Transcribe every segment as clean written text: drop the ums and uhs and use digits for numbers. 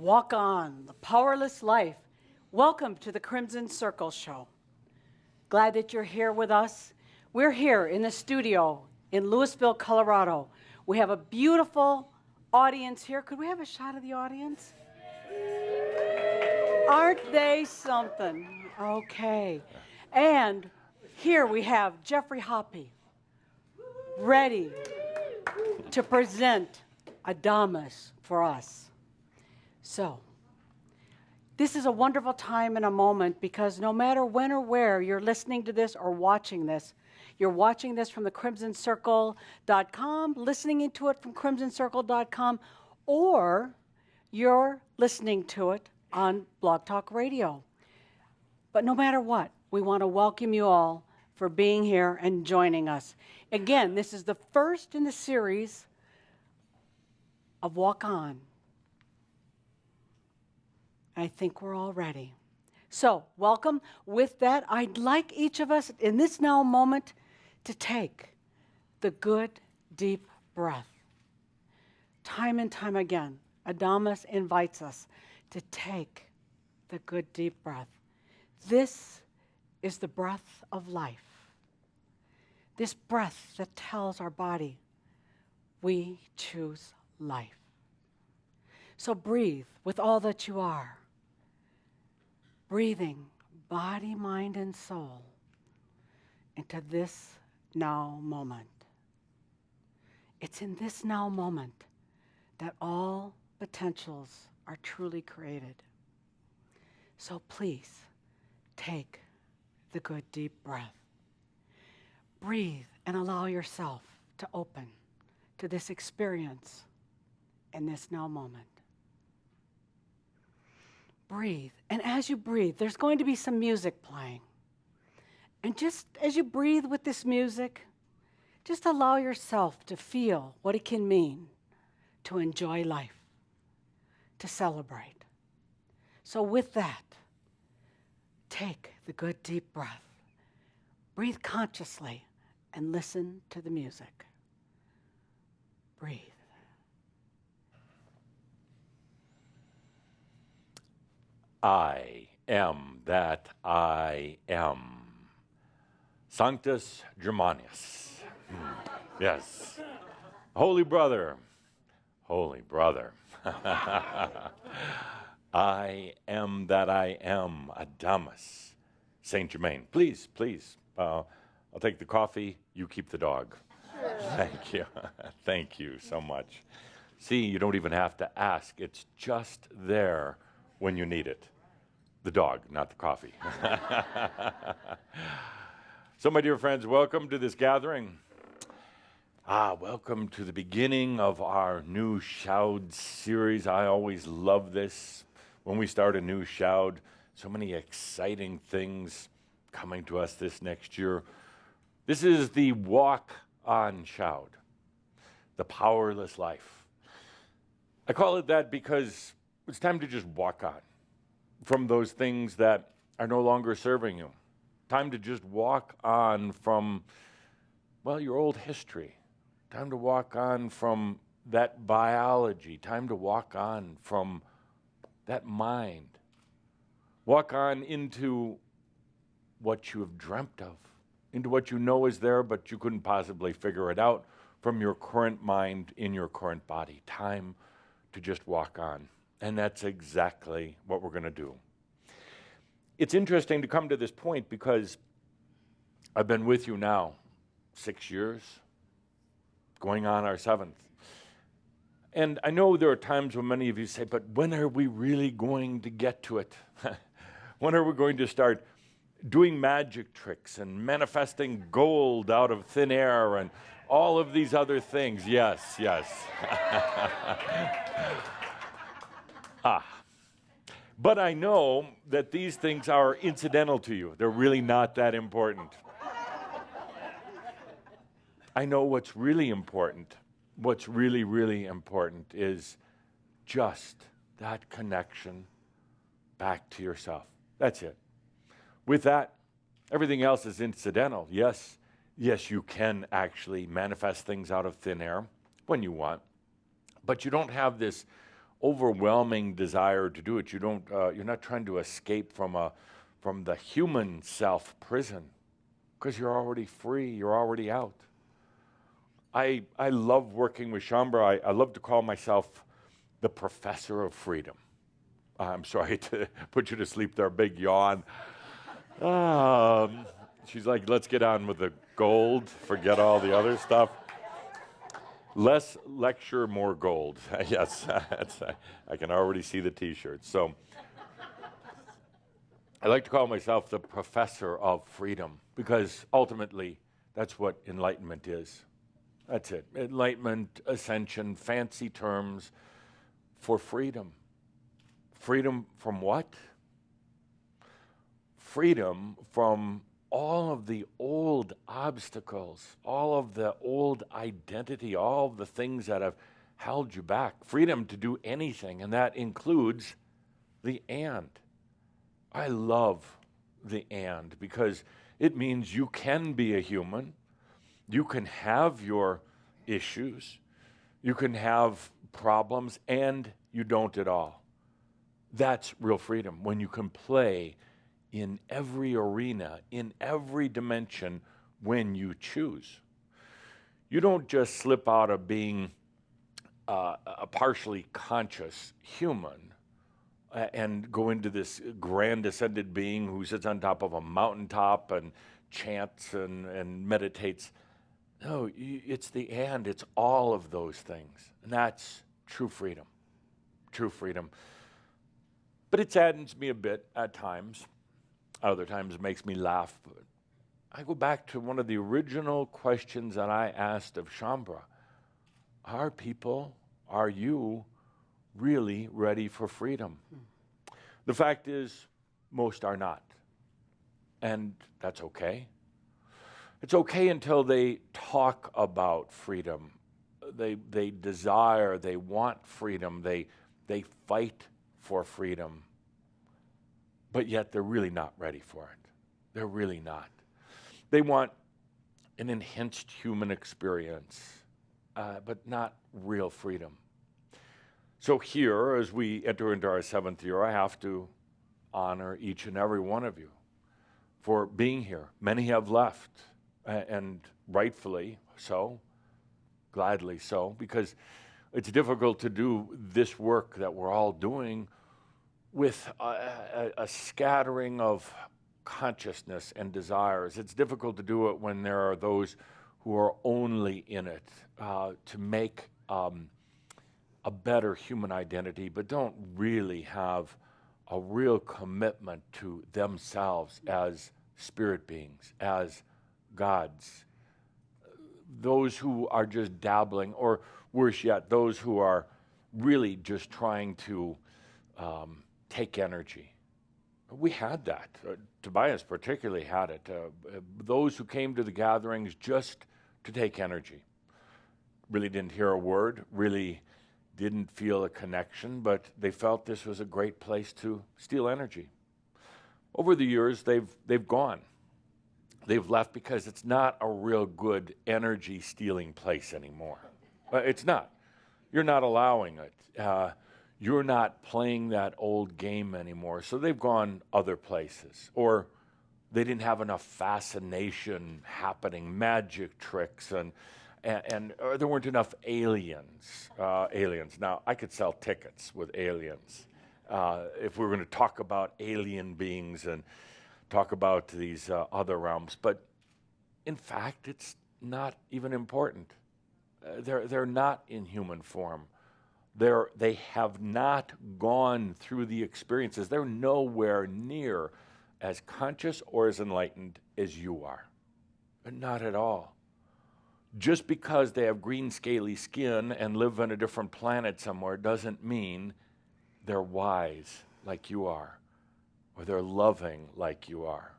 Walk on, the powerless life. Welcome to the Crimson Circle Show. Glad that you're here with us. We're here in the studio in Louisville, Colorado. We have a beautiful audience here. Could we have a shot of the audience? Aren't they something? Okay. And here we have Jeffrey Hoppe, ready to present Adamus for us. So, this is a wonderful time and a moment because no matter when or where you're listening to this or watching this, you're watching this from the crimsoncircle.com, listening to it from crimsoncircle.com, or you're listening to it on Blog Talk Radio. But no matter what, we want to welcome you all for being here and joining us. Again, this is the first in the series of Walk On. I think we're all ready. So, welcome. With that, I'd like each of us in this now moment to take the good, deep breath. Time and time again, Adamus invites us to take the good, deep breath. This is the breath of life. This breath that tells our body, we choose life. So breathe with all that you are. Breathing body, mind, and soul into this now moment. It's in this now moment that all potentials are truly created. So please take the good deep breath. Breathe and allow yourself to open to this experience in this now moment. Breathe. And as you breathe, there's going to be some music playing. And just as you breathe with this music, just allow yourself to feel what it can mean to enjoy life, to celebrate. So with that, take the good deep breath. Breathe consciously and listen to the music. Breathe. I am that I am. Sanctus Germanius. Yes. Holy brother. Holy brother. I am that I am. Adamus. Saint Germain. Please, please. I'll take the coffee. You keep the dog. Thank you. Thank you so much. See, you don't even have to ask. It's just there when you need it. The dog, not the coffee. So, my dear friends, welcome to this gathering. Welcome to the beginning of our new Shoud series. I always love this. When we start a new Shoud, so many exciting things coming to us this next year. This is the Walk On Shoud, the powerless life. I call it that because it's time to just walk on from those things that are no longer serving you. Time to just walk on from, well, your old history. Time to walk on from that biology. Time to walk on from that mind. Walk on into what you have dreamt of, into what you know is there, but you couldn't possibly figure it out from your current mind in your current body. Time to just walk on. And that's exactly what we're going to do. It's interesting to come to this point because I've been with you now 6 years, going on our 7th. And I know there are times when many of you say, but when are we really going to get to it? When are we going to start doing magic tricks and manifesting gold out of thin air and all of these other things? Yes, yes. But I know that these things are incidental to you. They're really not that important. I know what's really important. What's really, really important is just that connection back to yourself. That's it. With that, everything else is incidental. Yes, you can actually manifest things out of thin air when you want, but you don't have this overwhelming desire to do it. You don't. You're not trying to escape from the human self prison, because you're already free. You're already out. I love working with Shambra. I love to call myself the professor of freedom. I'm sorry to put you to sleep there, big yawn. She's like, let's get on with the gold, forget all the other stuff. Less lecture, more gold. Yes, I can already see the t-shirts. So I like to call myself the professor of freedom, because ultimately that's what enlightenment is. That's it. Enlightenment, ascension, fancy terms for freedom. Freedom from what? Freedom from all of the old obstacles, all of the old identity, all of the things that have held you back. Freedom to do anything, and that includes the and. I love the and, because it means you can be a human, you can have your issues, you can have problems, and you don't at all. That's real freedom, when you can play in every arena, in every dimension, when you choose. You don't just slip out of being a partially conscious human and go into this grand ascended being who sits on top of a mountaintop and chants and meditates. No, it's the and. It's all of those things. And that's true freedom. True freedom. But it saddens me a bit at times. Other times it makes me laugh. But I go back to one of the original questions that I asked of Shambra. Are people, are you really ready for freedom? The fact is, most are not. And that's okay. It's okay until they talk about freedom. They desire, they want freedom, they fight for freedom. But yet they're really not ready for it. They're really not. They want an enhanced human experience, but not real freedom. So here, as we enter into our 7th year, I have to honor each and every one of you for being here. Many have left, and rightfully so, gladly so, because it's difficult to do this work that we're all doing with a scattering of consciousness and desires. It's difficult to do it when there are those who are only in it to make a better human identity, but don't really have a real commitment to themselves as spirit beings, as gods. Those who are just dabbling, or worse yet, those who are really just trying to take energy. We had that. Tobias particularly had it. Those who came to the gatherings just to take energy. Really didn't hear a word, really didn't feel a connection, but they felt this was a great place to steal energy. Over the years, they've gone. They've left because it's not a real good energy stealing place anymore. It's not. You're not allowing it. You're not playing that old game anymore. So they've gone other places. Or they didn't have enough fascination happening, magic tricks, and there weren't enough aliens. Now, I could sell tickets with aliens. If we were going to talk about alien beings and talk about these other realms. But in fact, it's not even important. They're not in human form. They have not gone through the experiences. They're nowhere near as conscious or as enlightened as you are. Not at all. Just because they have green scaly skin and live on a different planet somewhere doesn't mean they're wise like you are, or they're loving like you are.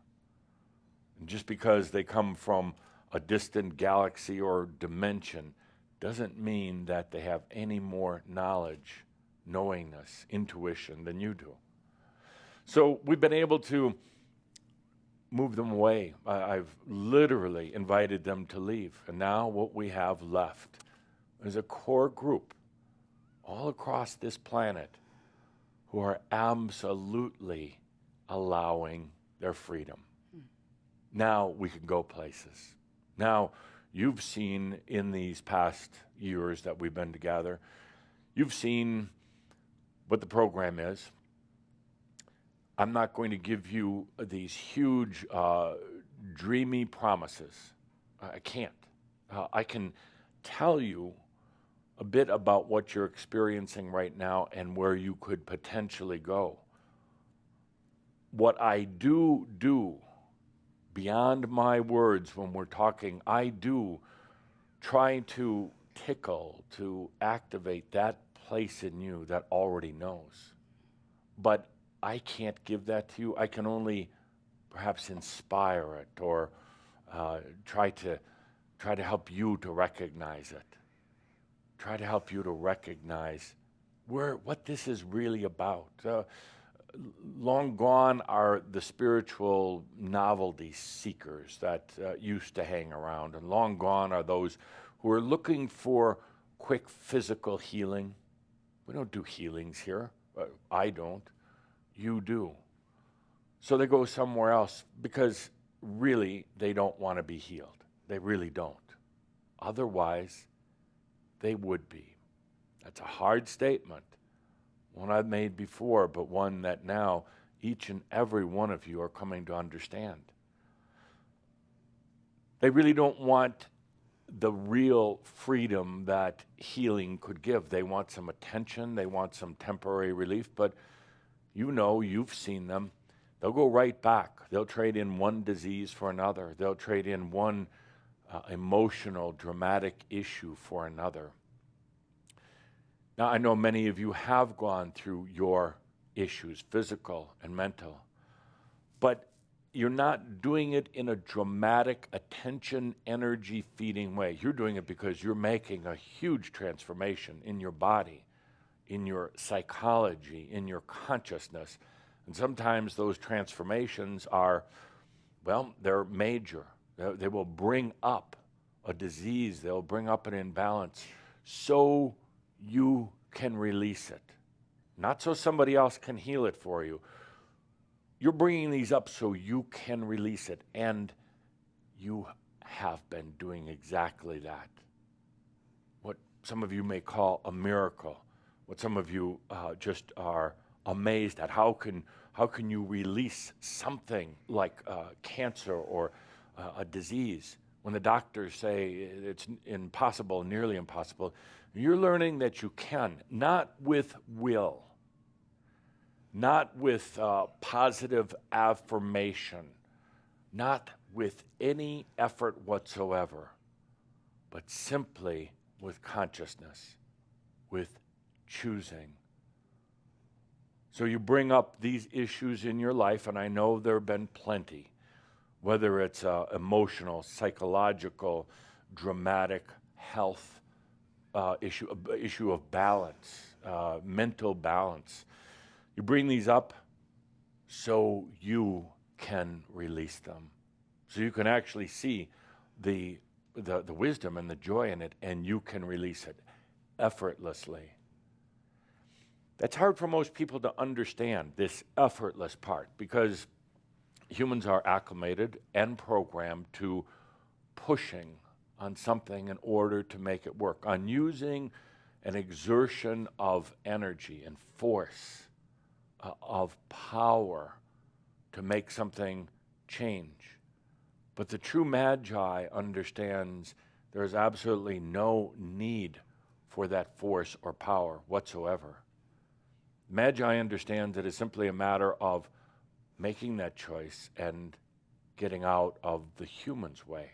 And just because they come from a distant galaxy or dimension doesn't mean that they have any more knowledge, knowingness, intuition than you do. So we've been able to move them away. I've literally invited them to leave. And now what we have left is a core group all across this planet who are absolutely allowing their freedom. Now we can go places. Now you've seen in these past years that we've been together, you've seen what the program is. I'm not going to give you these huge, dreamy promises. I can't. I can tell you a bit about what you're experiencing right now and where you could potentially go. What I do beyond my words when we're talking, I do try to tickle, to activate that place in you that already knows. But I can't give that to you. I can only perhaps inspire it or try to help you to recognize it. Try to help you to recognize what this is really about. Long gone are the spiritual novelty seekers that used to hang around, and long gone are those who are looking for quick physical healing. We don't do healings here. I don't. You do. So they go somewhere else because really they don't want to be healed. They really don't. Otherwise, they would be. That's a hard statement, one I've made before, but one that now each and every one of you are coming to understand. They really don't want the real freedom that healing could give. They want some attention, they want some temporary relief, but you know, you've seen them. They'll go right back. They'll trade in one disease for another. They'll trade in one emotional, dramatic issue for another. Now, I know many of you have gone through your issues, physical and mental, but you're not doing it in a dramatic, attention, energy-feeding way. You're doing it because you're making a huge transformation in your body, in your psychology, in your consciousness. And sometimes those transformations are, well, they're major. They will bring up a disease. They'll bring up an imbalance so you can release it. Not so somebody else can heal it for you. You're bringing these up so you can release it. And you have been doing exactly that. What some of you may call a miracle. What some of you just are amazed at. How can you release something like cancer or a disease when the doctors say it's impossible, nearly impossible? You're learning that you can, not with will, not with positive affirmation, not with any effort whatsoever, but simply with consciousness, with choosing. So you bring up these issues in your life, and I know there have been plenty, whether it's emotional, psychological, dramatic, health issue of balance, mental balance. You bring these up so you can release them, so you can actually see the wisdom and the joy in it, and you can release it effortlessly. That's hard for most people to understand, this effortless part, because humans are acclimated and programmed to pushing on something in order to make it work, on using an exertion of energy and force, of power to make something change. But the true Magi understands there is absolutely no need for that force or power whatsoever. Magi understands that it's simply a matter of making that choice and getting out of the human's way.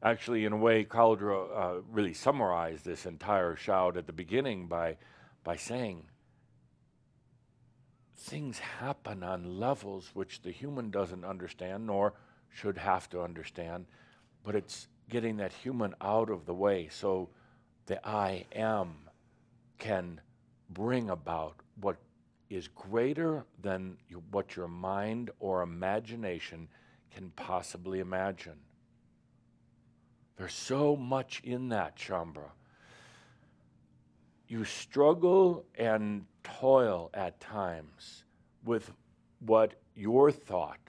Actually, in a way, Cauldre really summarized this entire shout at the beginning by saying, things happen on levels which the human doesn't understand, nor should have to understand, but it's getting that human out of the way so the I am can bring about what is greater than what your mind or imagination can possibly imagine. There's so much in that, Shambra. you struggle and toil at times with what your thought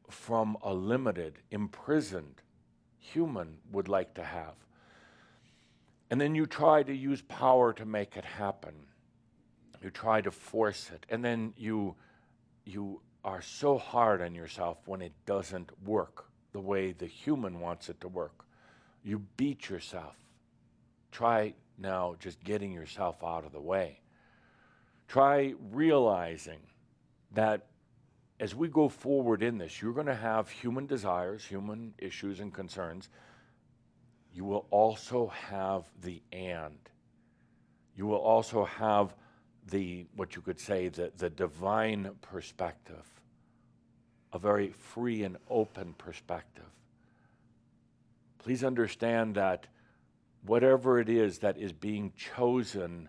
from a limited, imprisoned human would like to have. And then you try to use power to make it happen. You try to force it. And then you are so hard on yourself when it doesn't work the way the human wants it to work. You beat yourself. Try now just getting yourself out of the way. Try realizing that as we go forward in this, you're going to have human desires, human issues and concerns. You will also have the and. You will also have the, what you could say, the divine perspective, a very free and open perspective. Please understand that whatever it is that is being chosen,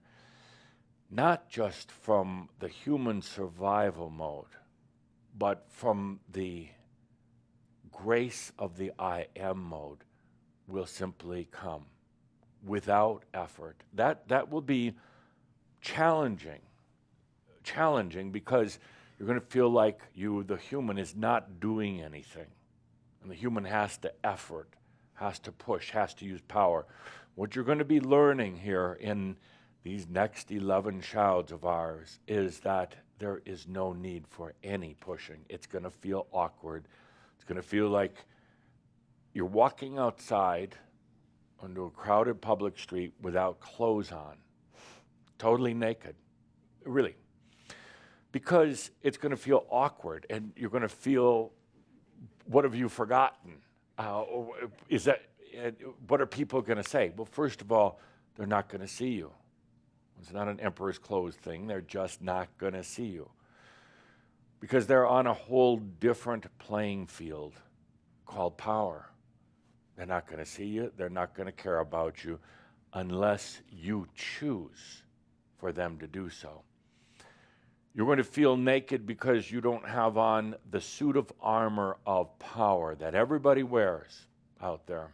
not just from the human survival mode, but from the grace of the I am mode, will simply come without effort. That will be challenging because you're going to feel like you, the human, is not doing anything. And the human has to effort, has to push, has to use power. What you're going to be learning here in these next 11 shouds of ours is that there is no need for any pushing. It's going to feel awkward. It's going to feel like you're walking outside onto a crowded public street without clothes on, totally naked, really. Because it's going to feel awkward, and you're going to feel, what have you forgotten? What are people going to say? Well, first of all, they're not going to see you. It's not an emperor's clothes thing. They're just not going to see you. Because they're on a whole different playing field called power. They're not going to see you. They're not going to care about you unless you choose for them to do so. You're going to feel naked because you don't have on the suit of armor of power that everybody wears out there.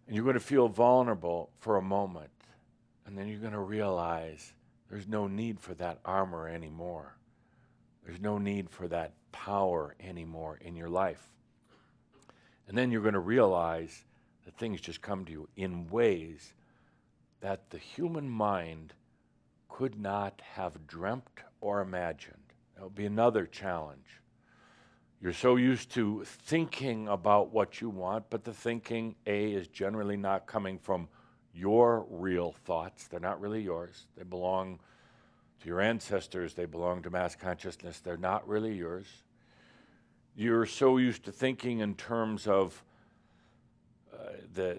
And you're going to feel vulnerable for a moment. And then you're going to realize there's no need for that armor anymore. There's no need for that power anymore in your life. And then you're going to realize that things just come to you in ways that the human mind could not have dreamt or imagined. That will be another challenge. You're so used to thinking about what you want, but the thinking, A, is generally not coming from your real thoughts. They're not really yours. They belong to your ancestors. They belong to mass consciousness. They're not really yours. You're so used to thinking in terms of the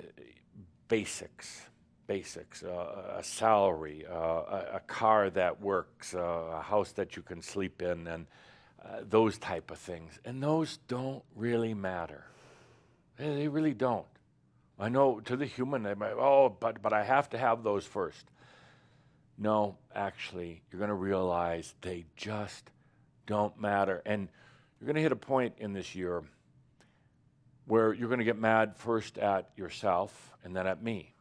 basics, a salary, a car that works, a house that you can sleep in, and those type of things. And those don't really matter. They really don't. I know to the human, they might, but I have to have those first. No, actually, you're going to realize they just don't matter. And you're going to hit a point in this year where you're going to get mad first at yourself and then at me.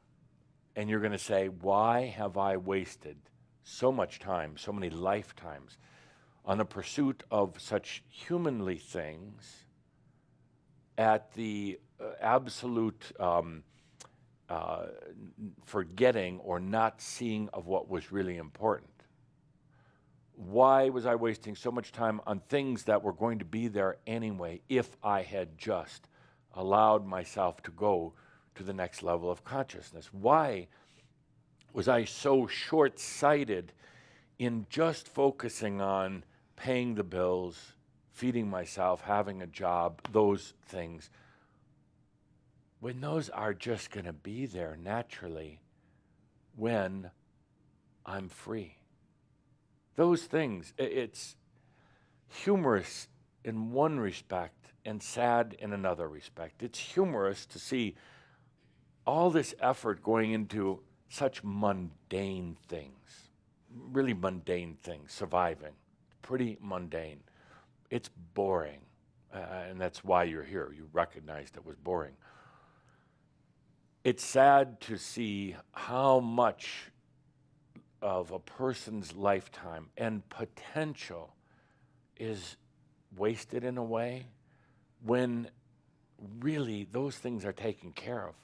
And you're going to say, why have I wasted so much time, so many lifetimes, on the pursuit of such humanly things at the absolute forgetting or not seeing of what was really important? Why was I wasting so much time on things that were going to be there anyway if I had just allowed myself to go to the next level of consciousness? Why was I so short-sighted in just focusing on paying the bills, feeding myself, having a job, those things, when those are just going to be there naturally when I'm free? Those things, it's humorous in one respect and sad in another respect. It's humorous to see all this effort going into such mundane things, really mundane things, surviving, pretty mundane. It's boring, and that's why you're here. You recognized it was boring. It's sad to see how much of a person's lifetime and potential is wasted in a way when really those things are taken care of.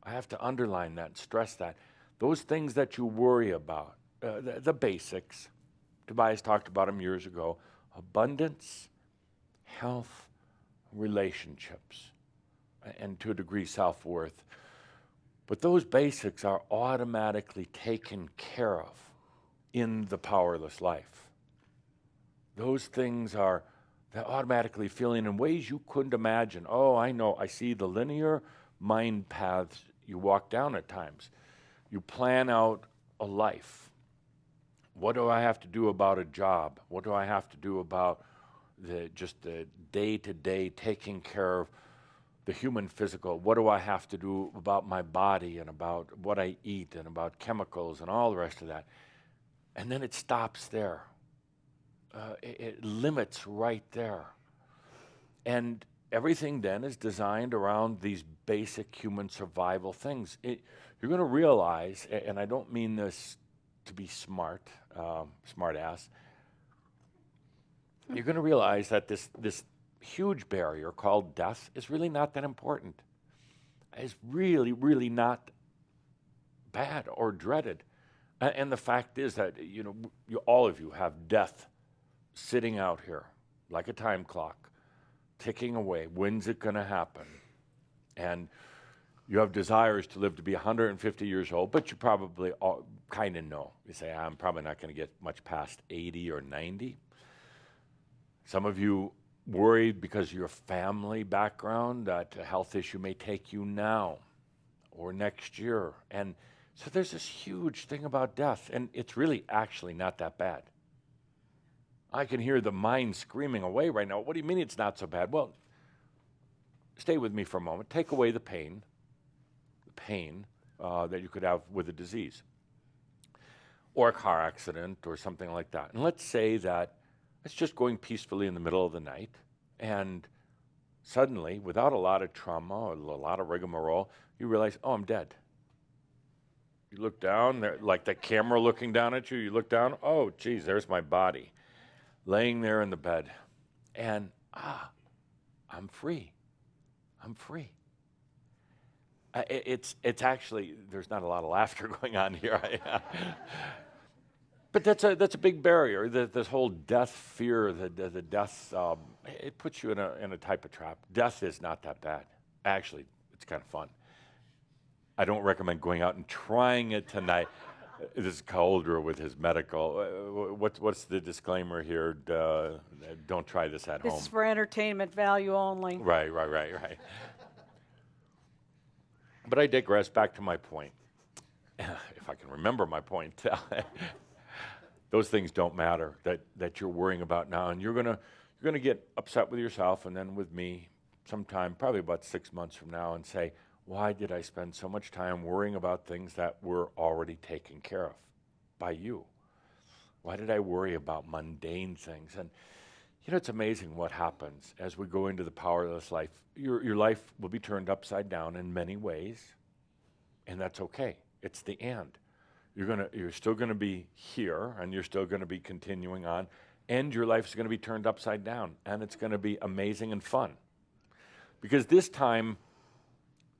I have to underline that and stress that. Those things that you worry about, the basics, Tobias talked about them years ago: abundance, health, relationships, and to a degree self-worth. But those basics are automatically taken care of in the powerless life. Those things are automatically filling in ways you couldn't imagine. Oh, I know, I see the linear mind paths you walk down at times. You plan out a life. What do I have to do about a job? What do I have to do about the day-to-day taking care of the human physical? What do I have to do about my body and about what I eat and about chemicals and all the rest of that? And then it stops there. It limits right there. And everything then is designed around these basic human survival things. You're going to realize, and I don't mean this to be smart ass, you're going to realize that this huge barrier called death is really not that important. It's really, really not bad or dreaded. And the fact is that, all of you have death sitting out here like a time clock, ticking away. When's it going to happen? And you have desires to live to be 150 years old, but you probably kind of know. You say, I'm probably not going to get much past 80 or 90. Some of you worried because of your family background that a health issue may take you now or next year. And so there's this huge thing about death, and it's really actually not that bad. I can hear the mind screaming away right now. What do you mean it's not so bad? Well, stay with me for a moment. Take away the pain that you could have with a disease or a car accident or something like that. And let's say that it's just going peacefully in the middle of the night, and suddenly, without a lot of trauma or a lot of rigmarole, you realize, oh, I'm dead. You look down, like the camera looking down at you, you look down, oh, geez, there's my body laying there in the bed. And, I'm free. I'm free. It's actually, there's not a lot of laughter going on here. But that's a big barrier. This whole death fear, the death, it puts you in a type of trap. Death is not that bad. Actually, it's kind of fun. I don't recommend going out and trying it tonight. This is Calder with his medical. What's the disclaimer here? Don't try this at home. This is for entertainment value only. Right. But I digress. Back to my point. If I can remember my point. Those things don't matter that you're worrying about now, and you're gonna get upset with yourself and then with me sometime, probably about 6 months from now, and say, why did I spend so much time worrying about things that were already taken care of by you? Why did I worry about mundane things? And it's amazing what happens as we go into the powerless life. Your life will be turned upside down in many ways, and that's okay. It's the end. You're still gonna be here, and you're still gonna be continuing on, and your life is gonna be turned upside down, and it's gonna be amazing and fun. Because this time,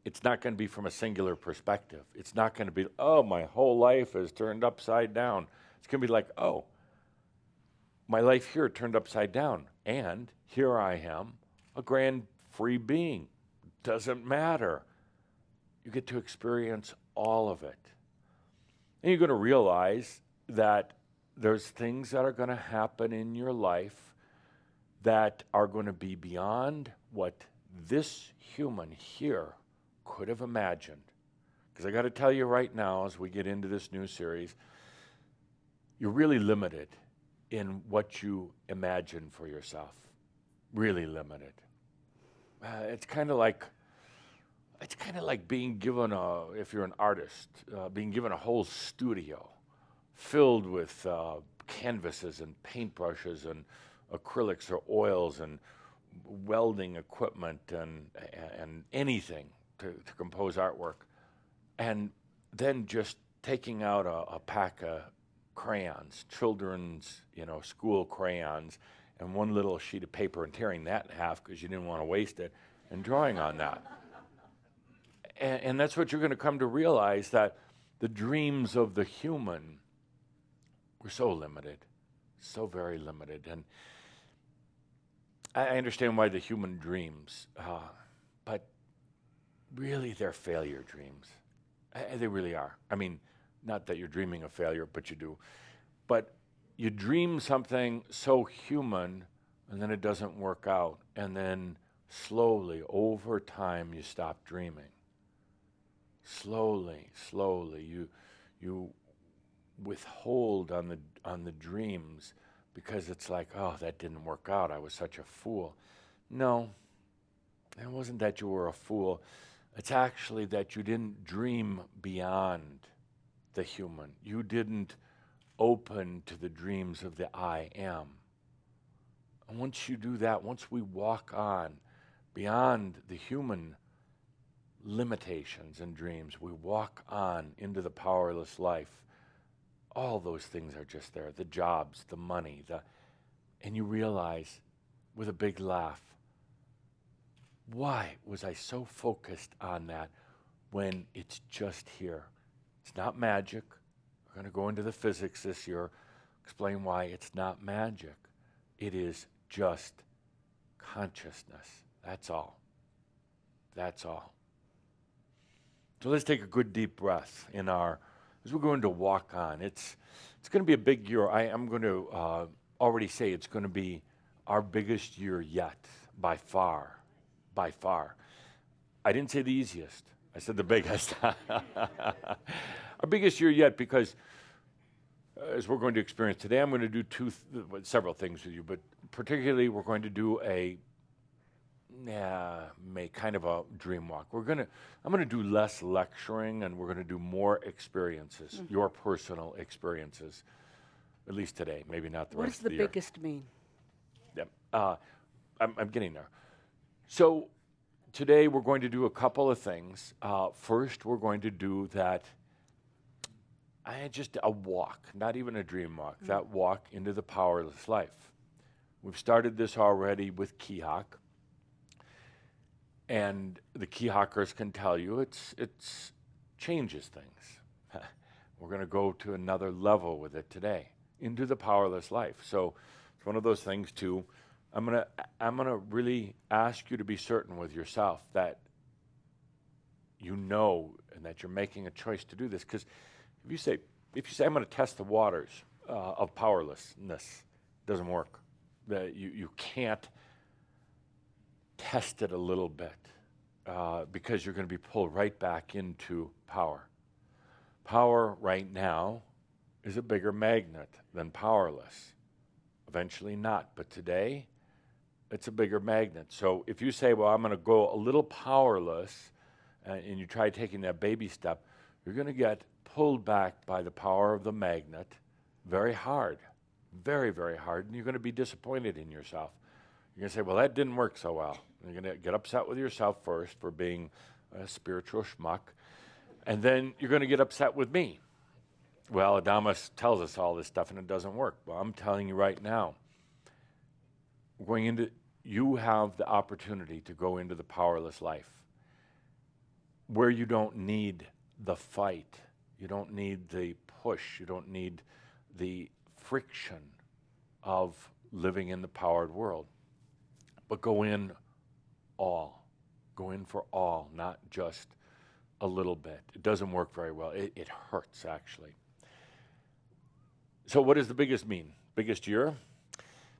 it's not gonna be from a singular perspective. It's not gonna be, oh, my whole life is turned upside down. It's gonna be like, oh, my life here turned upside down, and here I am, a grand free being. Doesn't matter. You get to experience all of it. And you're going to realize that there's things that are going to happen in your life that are going to be beyond what this human here could have imagined. Because I got to tell you right now, as we get into this new series, you're really limited in what you imagine for yourself. Really limited. It's kind of like being given if you're an artist, being given a whole studio filled with canvases and paintbrushes and acrylics or oils and welding equipment and anything to compose artwork. And then just taking out a pack of crayons, children's, school crayons, and one little sheet of paper and tearing that in half because you didn't want to waste it and drawing on that. And that's what you're going to come to realize, that the dreams of the human were so limited, so very limited. And I understand why the human dreams, but really they're failure dreams. They really are. I mean, not that you're dreaming of failure, but you do. But you dream something so human, and then it doesn't work out. And then slowly, over time, you stop dreaming. Slowly, you withhold on the dreams because it's like, oh, that didn't work out. I was such a fool. No, it wasn't that you were a fool. It's actually that you didn't dream beyond the human. You didn't open to the dreams of the I am. And once you do that, once we walk on beyond the human limitations and dreams, we walk on into the powerless life. All those things are just there, the jobs, the money, and you realize with a big laugh, why was I so focused on that when it's just here? It's not magic. We're going to go into the physics this year, explain why it's not magic. It is just consciousness. That's all. That's all. So let's take a good deep breath as we're going to walk on. It's going to be a big year. I'm going to already say it's going to be our biggest year yet, by far. By far. I didn't say the easiest. I said the biggest. Our biggest year yet, because as we're going to experience today, I'm going to do several things with you, but particularly we're going to do kind of a dream walk. I'm going to do less lecturing, and we're going to do more experiences, your personal experiences, at least today, maybe not the rest of the year. What does the biggest mean? Yeah, I'm getting there. So today we're going to do a couple of things. First, we're going to do just a walk, not even a dream walk, that walk into the powerless life. We've started this already with Kihak. And the Kihakers can tell you it's changes things. We're going to go to another level with it today, into the powerless life. So it's one of those things too. I'm gonna really ask you to be certain with yourself that you know and that you're making a choice to do this. Because if you say I'm going to test the waters of powerlessness, it doesn't work. You can't test it a little bit because you're going to be pulled right back into power. Power right now is a bigger magnet than powerless. Eventually not, but today it's a bigger magnet. So if you say, well, I'm going to go a little powerless, and you try taking that baby step, you're going to get pulled back by the power of the magnet very hard, very, very hard, and you're going to be disappointed in yourself. You're going to say, well, that didn't work so well. And you're going to get upset with yourself first for being a spiritual schmuck, and then you're going to get upset with me. Well, Adamus tells us all this stuff, and it doesn't work. Well, I'm telling you right now, you have the opportunity to go into the powerless life where you don't need the fight. You don't need the push. You don't need the friction of living in the powered world. But go in all. Go in for all, not just a little bit. It doesn't work very well. It hurts, actually. So what does the biggest mean? Biggest year?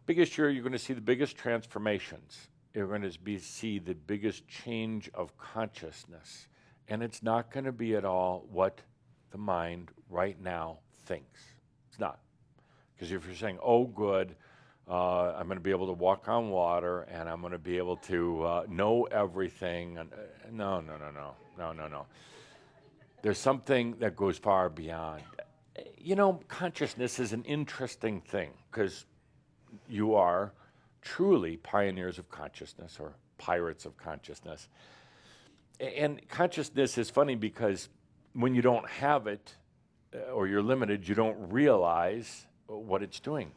Biggest year, you're going to see the biggest transformations. You're going to see the biggest change of consciousness. And it's not going to be at all what the mind right now thinks. It's not. Because if you're saying, oh, good, I'm going to be able to walk on water, and I'm going to be able to know everything. And, no. There's something that goes far beyond. You know, consciousness is an interesting thing, because you are truly pioneers of consciousness, or pirates of consciousness. And consciousness is funny because when you don't have it, or you're limited, you don't realize what it's doing.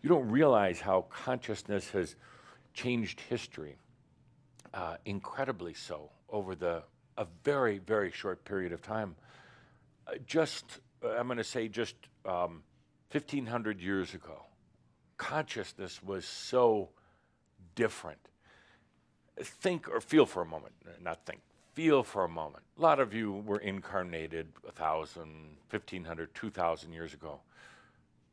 You don't realize how consciousness has changed history, incredibly so, over a very, very short period of time. I'm going to say just 1,500 years ago, consciousness was so different. Think or feel for a moment, not think, feel for a moment. A lot of you were incarnated 1,000, 1,500, 2,000 years ago.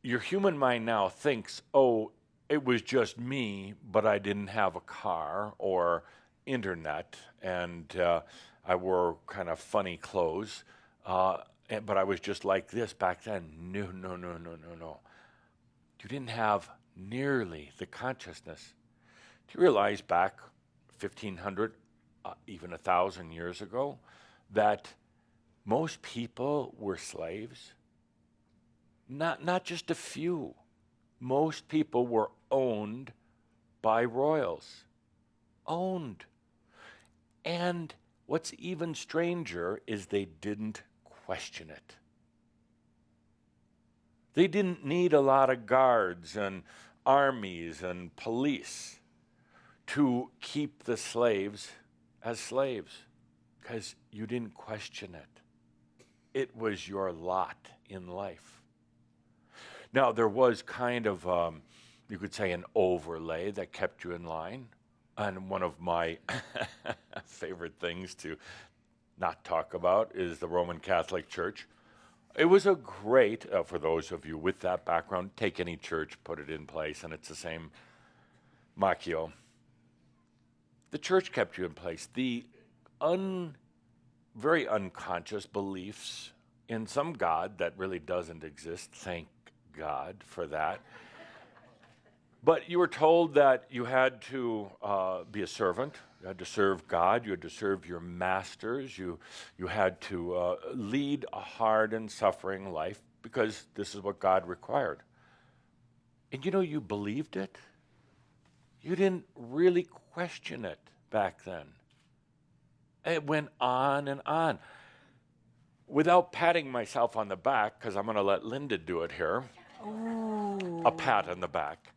Your human mind now thinks, oh, it was just me, but I didn't have a car or internet, and I wore kind of funny clothes, but I was just like this back then. No, no, no, no, no, no. You didn't have nearly the consciousness. Do you realize back 1,500, even 1,000 years ago, that most people were slaves? Not just a few. Most people were owned by royals. Owned. And what's even stranger is they didn't question it. They didn't need a lot of guards and armies and police to keep the slaves as slaves, because you didn't question it. It was your lot in life. Now, there was kind of, you could say, an overlay that kept you in line. And one of my favorite things to not talk about is the Roman Catholic Church. It was a great, for those of you with that background, take any church, put it in place, and it's the same macchio. The church kept you in place. The very unconscious beliefs in some God that really doesn't exist, thank God for that. But you were told that you had to be a servant, you had to serve God, you had to serve your masters, you had to lead a hard and suffering life because this is what God required. And you believed it. You didn't really question it back then. It went on and on. Without patting myself on the back, because I'm going to let Linda do it here, Ooh. a pat on the back.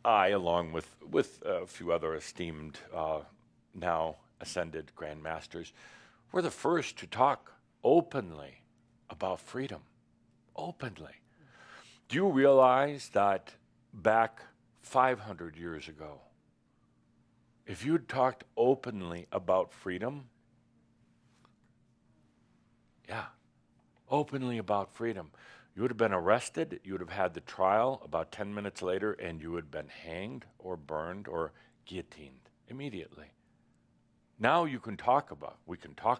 I, along with a few other esteemed, now ascended Grand Masters, were the first to talk openly about freedom. Openly. Do you realize that back 500 years ago, if you'd talked openly about freedom, openly about freedom, you would have been arrested, you would have had the trial about 10 minutes later, and you would have been hanged or burned or guillotined immediately. Now we can talk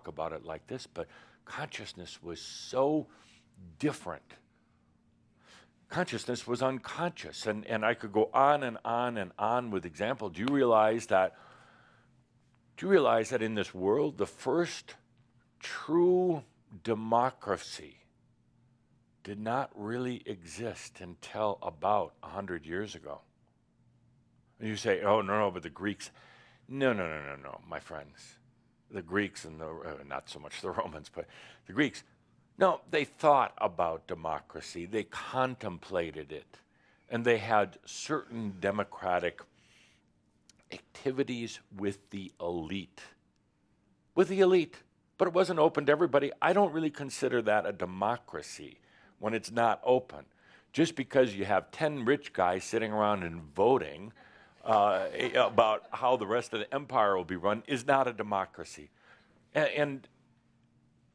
about it like this, but consciousness was so different. Consciousness was unconscious, and I could go on and on and on with examples. Do you realize that in this world, the first true democracy did not really exist until about 100 years ago? And you say, oh, no, but the Greeks. No, my friends. The Greeks and not so much the Romans, but the Greeks. No, they thought about democracy. They contemplated it. And they had certain democratic activities with the elite. But it wasn't open to everybody. I don't really consider that a democracy when it's not open. Just because you have 10 rich guys sitting around and voting about how the rest of the empire will be run is not a democracy. And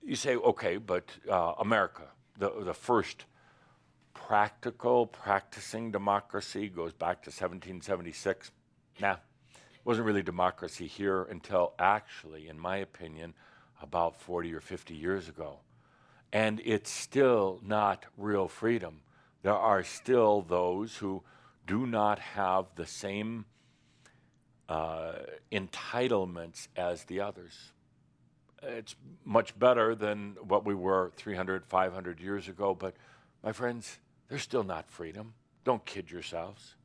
you say, okay, but America, the first practicing democracy goes back to 1776. Nah, it wasn't really democracy here until actually, in my opinion, about 40 or 50 years ago. And it's still not real freedom. There are still those who do not have the same entitlements as the others. It's much better than what we were 300, 500 years ago, but my friends, there's still not freedom. Don't kid yourselves.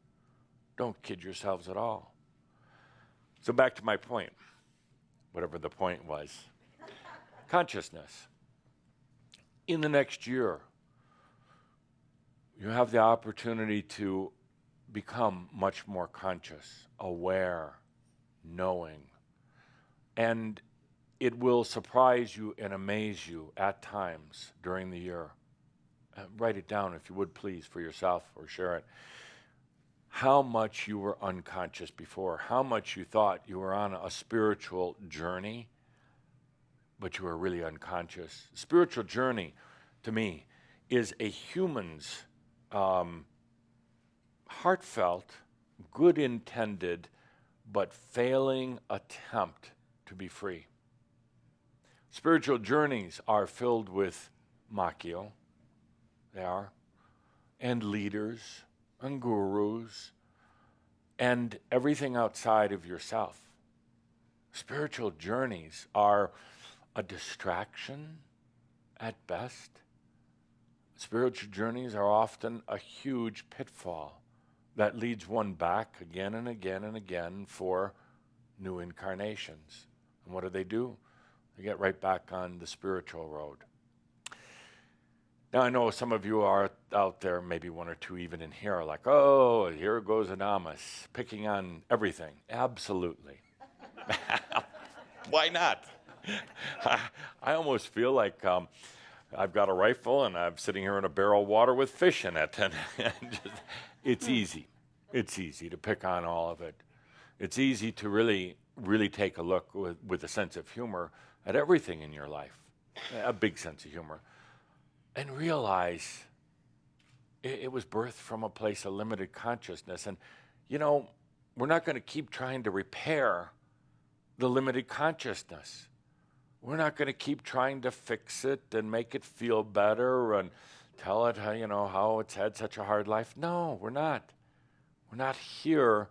Don't kid yourselves at all. So back to my point, whatever the point was. Consciousness. in the next year, you have the opportunity to become much more conscious, aware, knowing. And it will surprise you and amaze you at times during the year. Write it down if you would please for yourself or share it. How much you were unconscious before, how much you thought you were on a spiritual journey, but you were really unconscious. Spiritual journey, to me, is a human's heartfelt, good intended, but failing attempt to be free. Spiritual journeys are filled with machio, they are, and leaders, and gurus, and everything outside of yourself. Spiritual journeys are a distraction at best. Spiritual journeys are often a huge pitfall that leads one back again and again and again for new incarnations. And what do? They get right back on the spiritual road. Now, I know some of you are out there, maybe one or two even in here, are like, oh, here goes Adamus, picking on everything. Absolutely. Why not? I almost feel like I've got a rifle and I'm sitting here in a barrel of water with fish in it. And it's easy. It's easy to pick on all of it. It's easy to really take a look with a sense of humor at everything in your life, a big sense of humor, and realize it was birthed from a place of limited consciousness. And, you know, we're not going to keep trying to repair the limited consciousness. We're not going to keep trying to fix it and make it feel better and tell it how, how it's had such a hard life. No, we're not. We're not here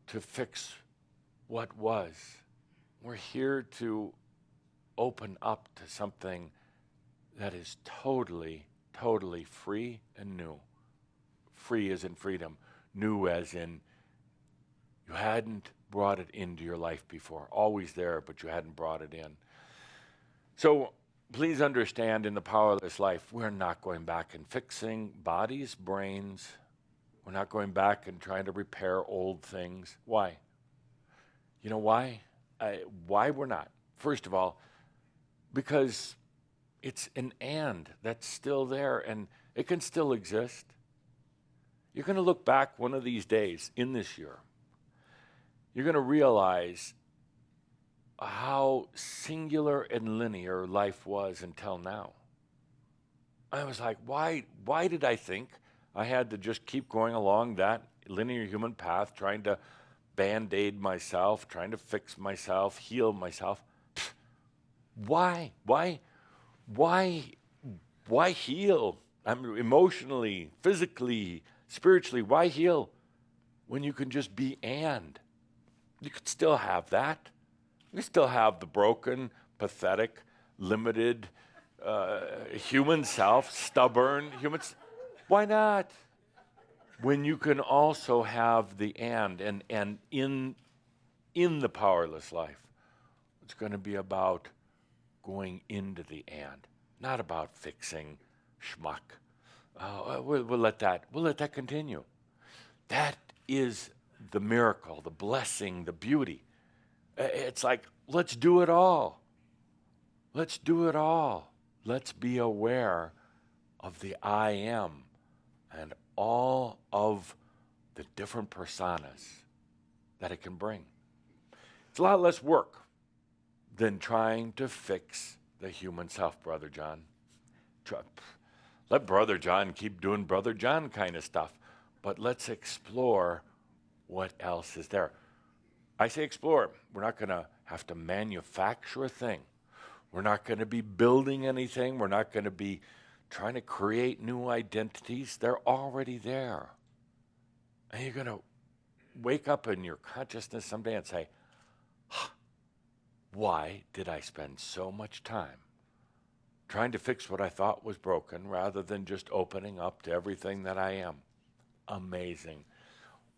to fix what was. We're here to open up to something that is totally, totally free and new. Free as in freedom. New as in you hadn't brought it into your life before. Always there, but you hadn't brought it in. So please understand, in the Powerless life, we're not going back and fixing bodies, brains. We're not going back and trying to repair old things. Why? You know why? Why we're not? First of all, because it's an and that's still there, and it can still exist. You're going to look back one of these days in this year. You're going to realize how singular and linear life was until now. I was like, why did I think I had to just keep going along that linear human path, trying to Band-Aid myself, trying to fix myself, heal myself? Why? Why heal? I mean, emotionally, physically, spiritually, why heal when you can just be and? You could still have that. You still have the broken, pathetic, limited human self, stubborn humans. Why not? When you can also have the and in the powerless life, it's going to be about going into the and, not about fixing schmuck. We'll let that continue. That is the miracle, the blessing, the beauty. It's like, let's do it all. Let's do it all. Let's be aware of the I am and all of the different personas that it can bring. It's a lot less work than trying to fix the human self, Brother John. Let Brother John keep doing Brother John kind of stuff, but let's explore what else is there. I say explore. We're not going to have to manufacture a thing. We're not going to be building anything. We're not going to be trying to create new identities. They're already there. And you're going to wake up in your consciousness someday and say, why did I spend so much time trying to fix what I thought was broken rather than just opening up to everything that I am? Amazing.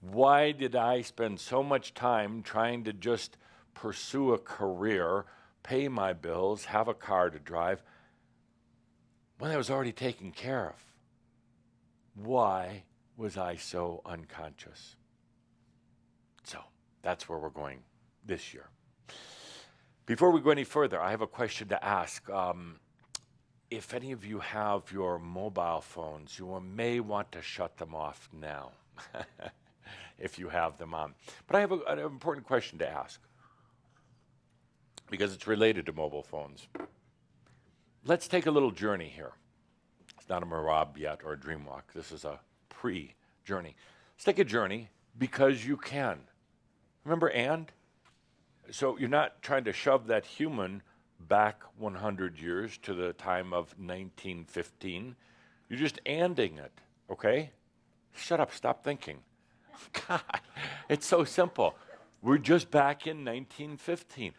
Why did I spend so much time trying to just pursue a career, pay my bills, have a car to drive, when I was already taken care of? Why was I so unconscious? So that's where we're going this year. Before we go any further, I have a question to ask. If any of you have your mobile phones, you may want to shut them off now if you have them on. But I have an important question to ask because it's related to mobile phones. Let's take a little journey here. It's not a marab yet or a dream walk. This is a pre-journey. Let's take a journey because you can. Remember and? So you're not trying to shove that human back 100 years to the time of 1915. You're just anding it, okay? Shut up, stop thinking. God, it's so simple. We're just back in 1915.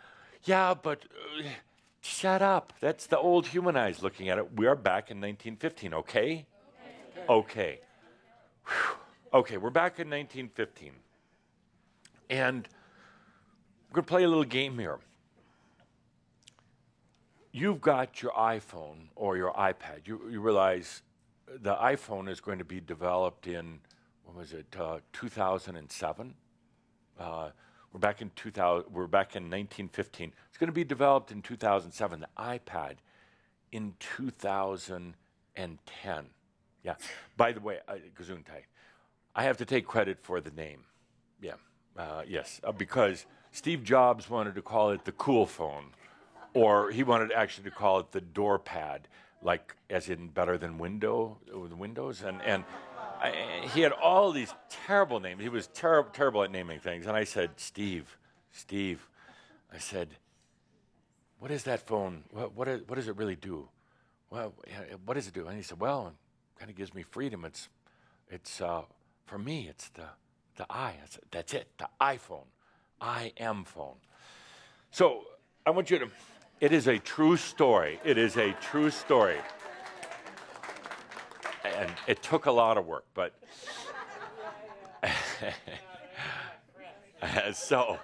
Yeah, but shut up. That's the old human eyes looking at it. We are back in 1915, okay? Okay. Okay, we're back in 1915. And we're going to play a little game here. You've got your iPhone or your iPad. You realize the iPhone is going to be developed in, 2007? We're back in 1915. It's going to be developed in 2007. The iPad in 2010. Yeah. By the way, Gesundheit, I have to take credit for the name. Yeah. Yes. Because Steve Jobs wanted to call it the cool phone, or he wanted actually to call it the door pad, like as in better than Windows. And he had all these terrible names. He was terrible at naming things. And I said, Steve, I said, what is that phone? What does it really do? Well, what does it do? And he said, well, it kind of gives me freedom. It's for me, it's the I. That's it, the iPhone. I am phone. So I want you to, it is a true story. It is a true story. And it took a lot of work, but so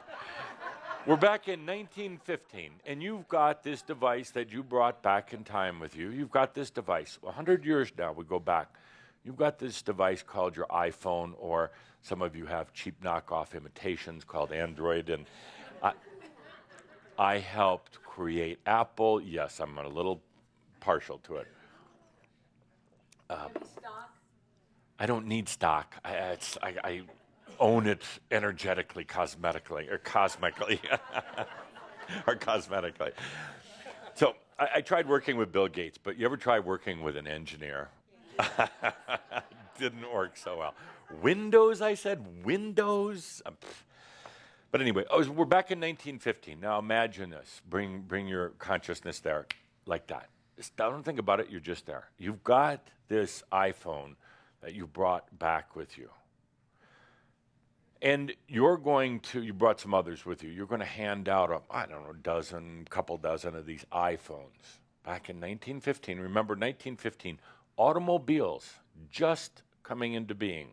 we're back in 1915, and you've got this device that you brought back in time with you. You've got this device. 100 years now, we go back. You've got this device called your iPhone, or some of you have cheap knockoff imitations called Android. And I helped create Apple. Yes, I'm a little partial to it. I don't need stock. I own it energetically, cosmetically. Or cosmetically. So I tried working with Bill Gates, but you ever try working with an engineer? Didn't work so well. Windows, I said? Windows? But anyway, we're back in 1915. Now imagine this. Bring your consciousness there like that. Just don't think about it. You're just there. You've got this iPhone that you brought back with you. And you brought some others with you. You're going to hand out couple dozen of these iPhones. Back in 1915, remember 1915, automobiles just coming into being.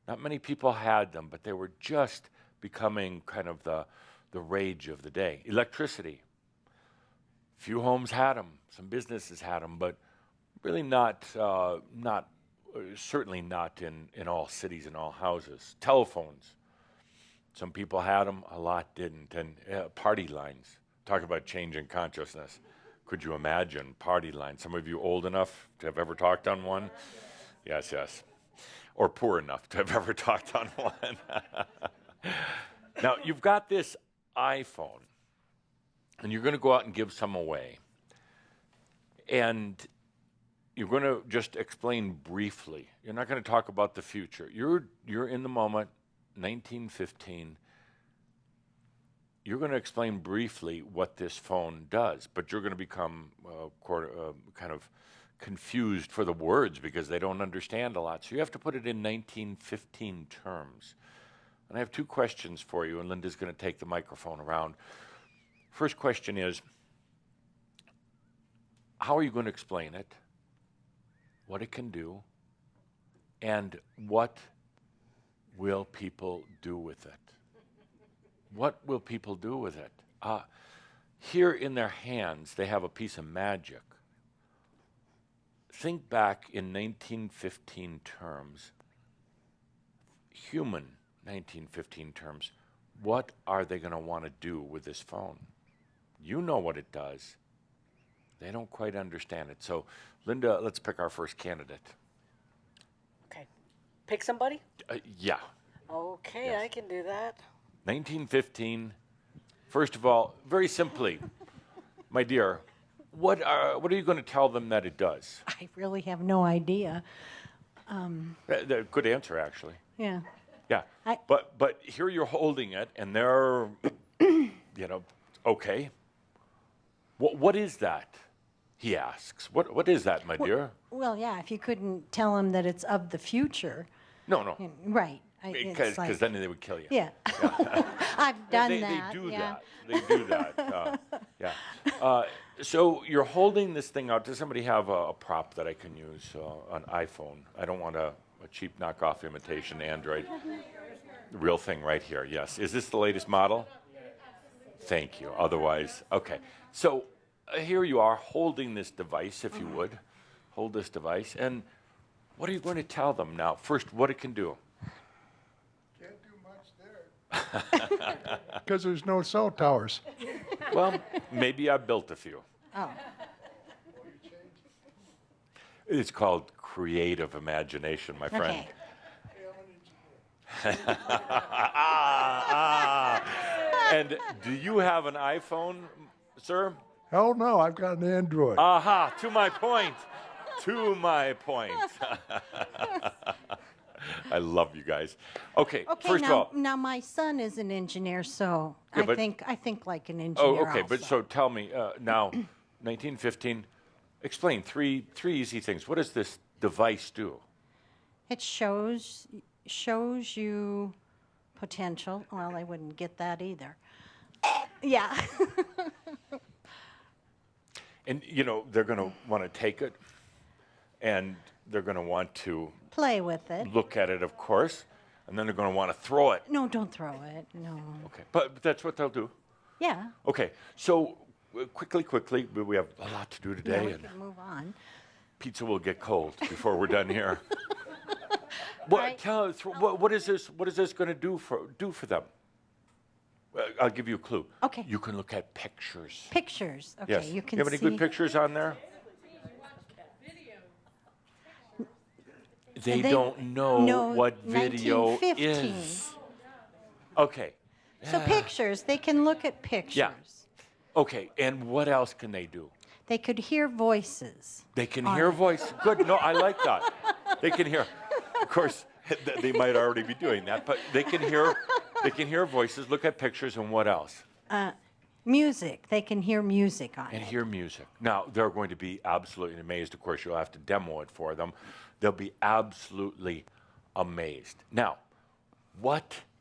Not many people had them, but they were just becoming kind of the rage of the day. Electricity. Few homes had them. Some businesses had them, but really certainly not in all cities and all houses. Telephones. Some people had them, a lot didn't. And party lines. Talk about changing consciousness. Could you imagine party lines? Some of you old enough to have ever talked on one? Yes. Or poor enough to have ever talked on one. Now, you've got this iPhone, and you're going to go out and give some away. And you're going to just explain briefly. You're not going to talk about the future. You're in the moment, 1915. You're going to explain briefly what this phone does, but you're going to become kind of confused for the words because they don't understand a lot. So you have to put it in 1915 terms. And I have two questions for you, and Linda's going to take the microphone around. First question is, how are you going to explain it, what it can do, and what will people do with it? What will people do with it? Here in their hands, they have a piece of magic. think back in 1915 terms, human 1915 terms, what are they going to want to do with this phone? You know what it does. They don't quite understand it. So, Linda, let's pick our first candidate. Okay. Pick somebody? Yeah. Okay, Yes. I can do that. 1915. First of all, very simply, my dear, what are you going to tell them that it does? I really have no idea. Good answer, actually. Yeah. Yeah. I- But here you're holding it, and they're, okay. What is that? He asks. What is that, my dear? Well, yeah, if you couldn't tell them that it's of the future. No. Right. Because then they would kill you. Yeah. I've done They that. do yeah. that. They do that. Yeah. So you're holding this thing out. Does somebody have a prop that I can use? An iPhone. I don't want a cheap knockoff imitation Android. The real thing right here. Yes. Is this the latest model? Thank you. Otherwise, okay. So here you are holding this device, if you would. Hold this device. And what are you going to tell them now? First, what it can do. Can't do much there. Because there's no cell towers. Well, maybe I built a few. Oh. It's called creative imagination, my friend. Okay. And do you have an iPhone, sir? Hell no, I've got an Android. Aha, to my point. To my point. I love you guys. Okay, Okay. first now, of all. now my son is an engineer, so Yeah, I think like an Oh, engineer. okay, but also. so tell me, now, 1915, explain three easy things. What does this device do? It shows you potential. Well, I wouldn't get that either. Yeah. And, they're going to want to take it, and they're going to want to Play with it. look at it, of course, and then they're going to want to throw it. No, don't throw it. No. Okay, but that's what they'll do. Yeah. Okay, so quickly, we have a lot to do Yeah, today, we and can move on. pizza will get cold before we're done here. What, Right. tell us, what is this? What is this going to do for them? I'll give you a clue. Okay. You can look at pictures. Pictures. Okay, Yes. you can have any see. good pictures on there? They don't know No, what video 1915. is. Okay. So pictures, they can look at pictures. Okay, and what else can they do? They could hear voices. They can on hear it. voice. Good. No, I like that. They can hear. Of course, they might already be doing that, but they can hear. They can hear voices, look at pictures, and what else? Music, they can hear music on And it. hear music. Now, they're going to be absolutely amazed. Of course, you'll have to demo it for them. They'll be absolutely amazed. Now,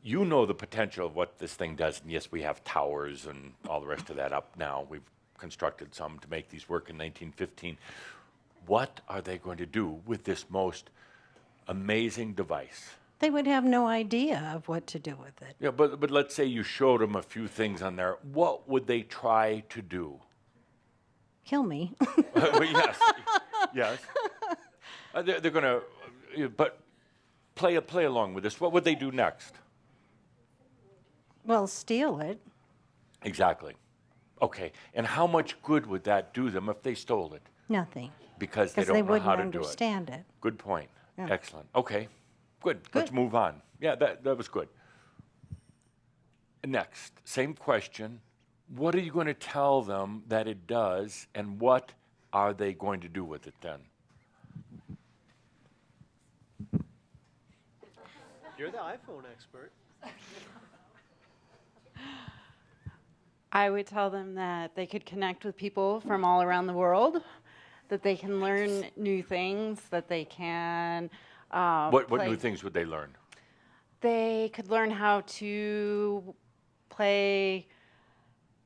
you know the potential of what this thing does. And yes, we have towers and all the rest of that up now. We've constructed some to make these work in 1915. What are they going to do with this most amazing device? They would have no idea of what to do with it. Yeah, but let's say you showed them a few things on there. What would they try to do? Kill me. Well, yes. They're going to, but play along with this. What would they do next? Well, steal it. Exactly. Okay, and how much good would that do them if they stole it? Nothing. Because they Because they don't know wouldn't how to do it. understand it. Good point. Yeah. Excellent. Okay, good. Let's move on. Yeah, that was good. Next, same question. What are you going to tell them that it does, and what are they going to do with it then? You're the iPhone expert. I would tell them that they could connect with people from all around the world, that they can learn new things, that they can. What new things would they learn? They could learn how to play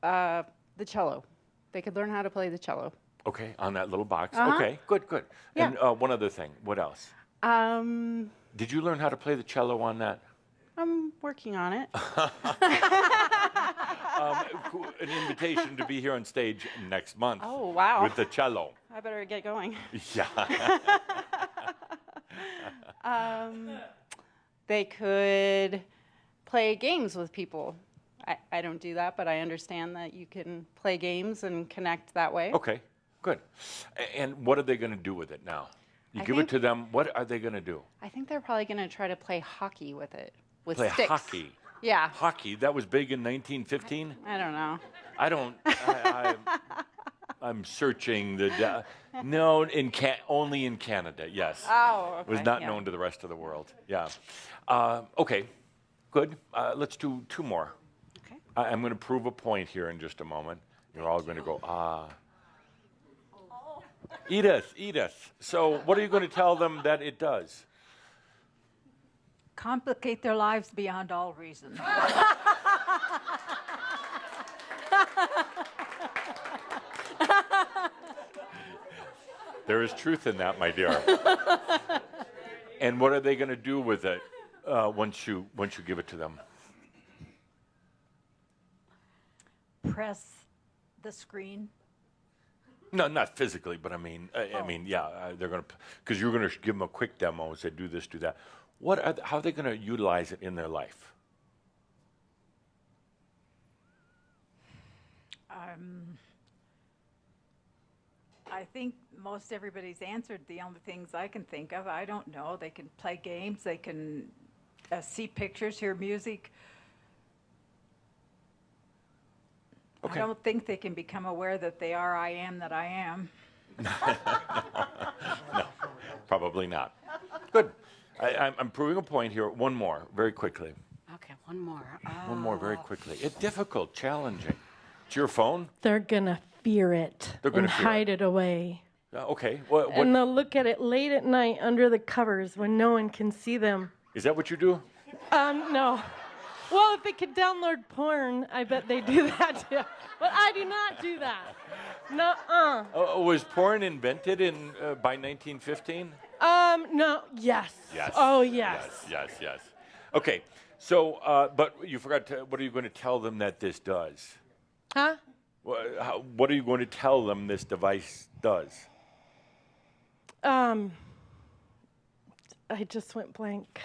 the cello. They could learn how to play the cello. Okay, on that little box. Uh-huh. Okay, good. Yeah. And one other thing. What else? Um, Did you learn how to play the cello on that? I'm working on it. An invitation to be here on stage next month. Oh, wow. With the cello. I better get going. Yeah. They could play games with people. I don't do that, but I understand that you can play games and connect that way. Okay, good. And what are they going to do with it now? You I give it think- to them, what are they going to do? I think they're probably going to try to play hockey with it, with Play sticks. hockey. Yeah. Hockey, that was big in 1915? I don't know. I don't, I'm searching the, no, only in Canada, yes. Oh, okay. Was not yeah. known to the rest of the world, yeah. Okay, good. Let's do two more. Okay. I'm going to prove a point here in just a moment. You're all going to go, ah. Edith. So what are you going to tell them that it does? Complicate their lives beyond all reason. There is truth in that, my dear. And what are they going to do with it once you give it to them? Press the screen. No, not physically, but I mean, they're going to, because you're going to give them a quick demo and say, do this, do that. How are they going to utilize it in their life? I think most everybody's answered the only things I can think of. I don't know. They can play games. They can see pictures, hear music. Okay. I don't think they can become aware that they are I am that I am. No, probably not. Good. I'm proving a point here. One more, very quickly. Okay, one more. One more, very quickly. It's difficult, challenging. It's your phone? They're going to fear it They're gonna and fear it. hide it away. Okay. What And they'll look at it late at night under the covers when no one can see them. is that? What you do? No. Well, if they could download porn, I bet they do that too. But I do not do that. No. Was porn invented by 1915? No. Yes. Yes. Oh, yes. Yes. Okay. So, but you forgot to. What are you going to tell them that this does? Huh? What are you going to tell them this device does? I just went blank.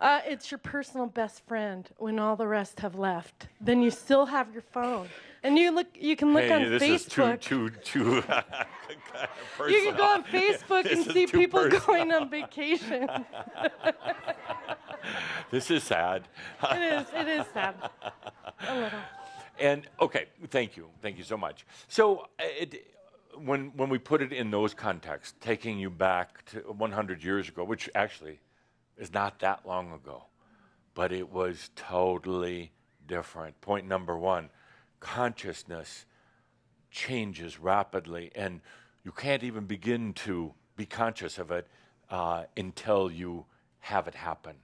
It's your personal best friend when all the rest have left. Then you still have your phone, and you can look on this Facebook. is too personal. You can go on Facebook This and is see too people personal. going on vacation. This is sad. It is sad. A little. And okay, thank you so much. So when we put it in those contexts, taking you back to 100 years ago, which actually is not that long ago, but it was totally different. Point number one, consciousness changes rapidly, and you can't even begin to be conscious of it until you have it happen.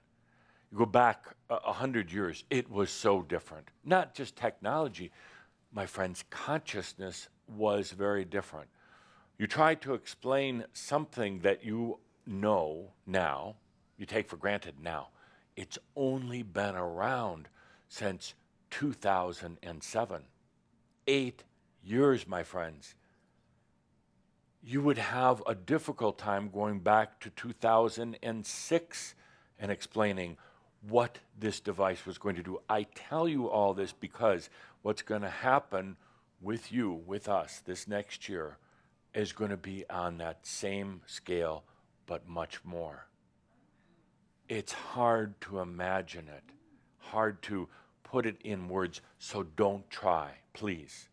You go back 100 years, it was so different. Not just technology, my friends, consciousness was very different. You try to explain something that you know now, you take for granted now. It's only been around since 2007. 8 years, my friends. You would have a difficult time going back to 2006 and explaining what this device was going to do. I tell you all this because what's going to happen with you, with us, this next year is going to be on that same scale, but much more. It's hard to imagine it, hard to put it in words, so don't try, please.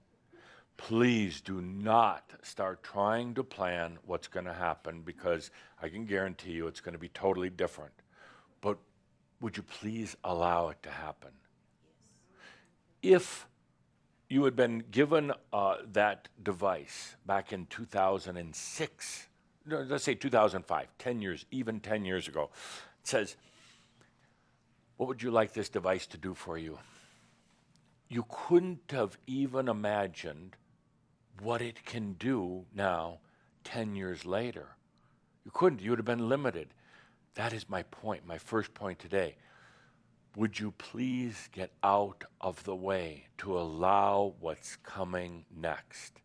Please do not start trying to plan what's going to happen, because I can guarantee you it's going to be totally different. But would you please allow it to happen? If you had been given that device back in 2006, no, let's say 2005, 10 years, even 10 years ago, it says, what would you like this device to do for you? You couldn't have even imagined what it can do now, 10 years later. You couldn't. You would have been limited. That is my point, my first point today. would you please get out of the way to allow what's coming next?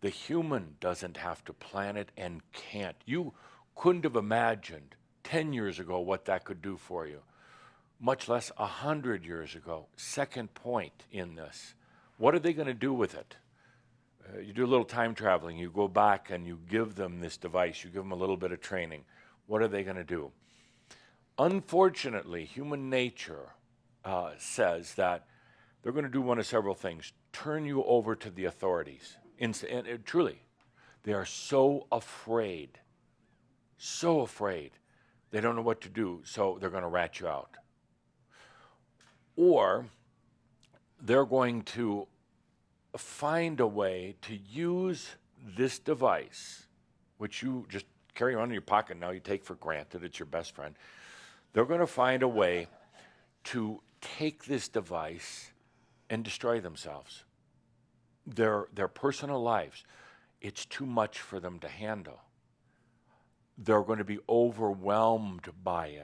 The human doesn't have to plan it and can't. You couldn't have imagined 10 years ago what that could do for you, much less 100 years ago. Second point in this, what are they going to do with it? You do a little time traveling, you go back and you give them this device, you give them a little bit of training. What are they going to do? Unfortunately, human nature says that they're going to do one of several things. Turn you over to the authorities. And truly, they are so afraid, they don't know what to do, so they're going to rat you out. Or they're going to find a way to use this device, which you just carry around in your pocket now, you take for granted, it's your best friend. They're going to find a way to take this device and destroy themselves, their personal lives. It's too much for them to handle. They're going to be overwhelmed by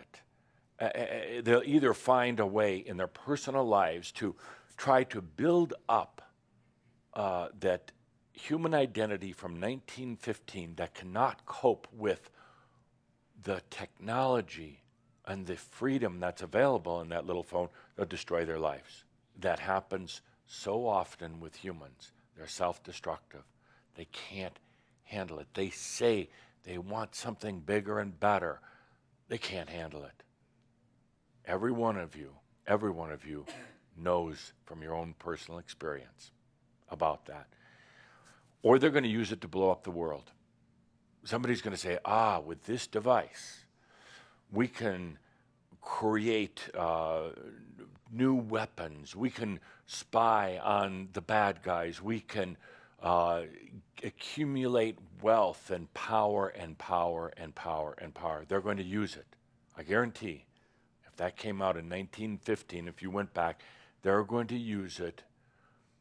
it. They'll either find a way in their personal lives to try to build up that human identity from 1915 that cannot cope with the technology and the freedom that's available in that little phone. They'll destroy their lives. That happens so often with humans. They're self-destructive. They can't handle it. They say they want something bigger and better. They can't handle it. Every one of you knows from your own personal experience about that. Or they're going to use it to blow up the world. Somebody's going to say, with this device, we can create new weapons. We can spy on the bad guys. We can accumulate wealth and power and power and power and power. They're going to use it. I guarantee, if that came out in 1915, if you went back, they're going to use it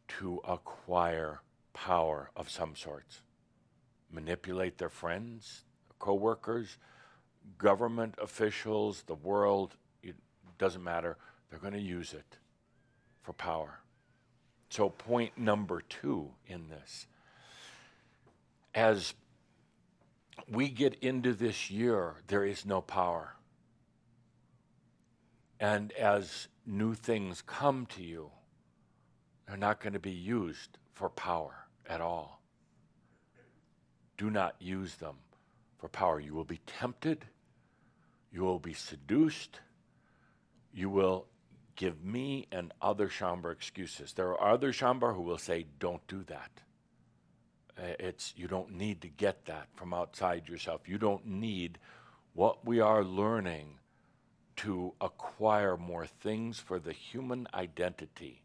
to acquire power of some sorts. Manipulate their friends, co-workers, government officials, the world, it doesn't matter. They're going to use it for power. So point number 2 in this, as we get into this year, there is no power. And as new things come to you, they're not going to be used for power at all. Do not use them for power. You will be tempted. You will be seduced. You will give me and other Shambhar excuses. There are other Shambhar who will say, don't do that. You don't need to get that from outside yourself. You don't need what we are learning to acquire more things for the human identity.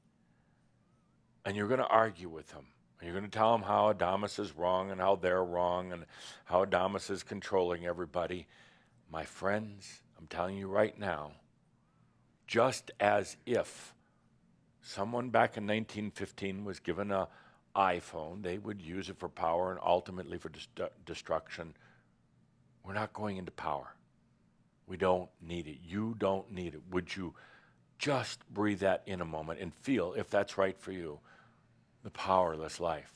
And you're going to argue with them. And you're going to tell them how Adamus is wrong and how they're wrong and how Adamus is controlling everybody. My friends, I'm telling you right now, just as if someone back in 1915 was given an iPhone, they would use it for power and ultimately for destruction. We're not going into power. We don't need it. You don't need it. Would you just breathe that in a moment and feel, if that's right for you, the powerless life?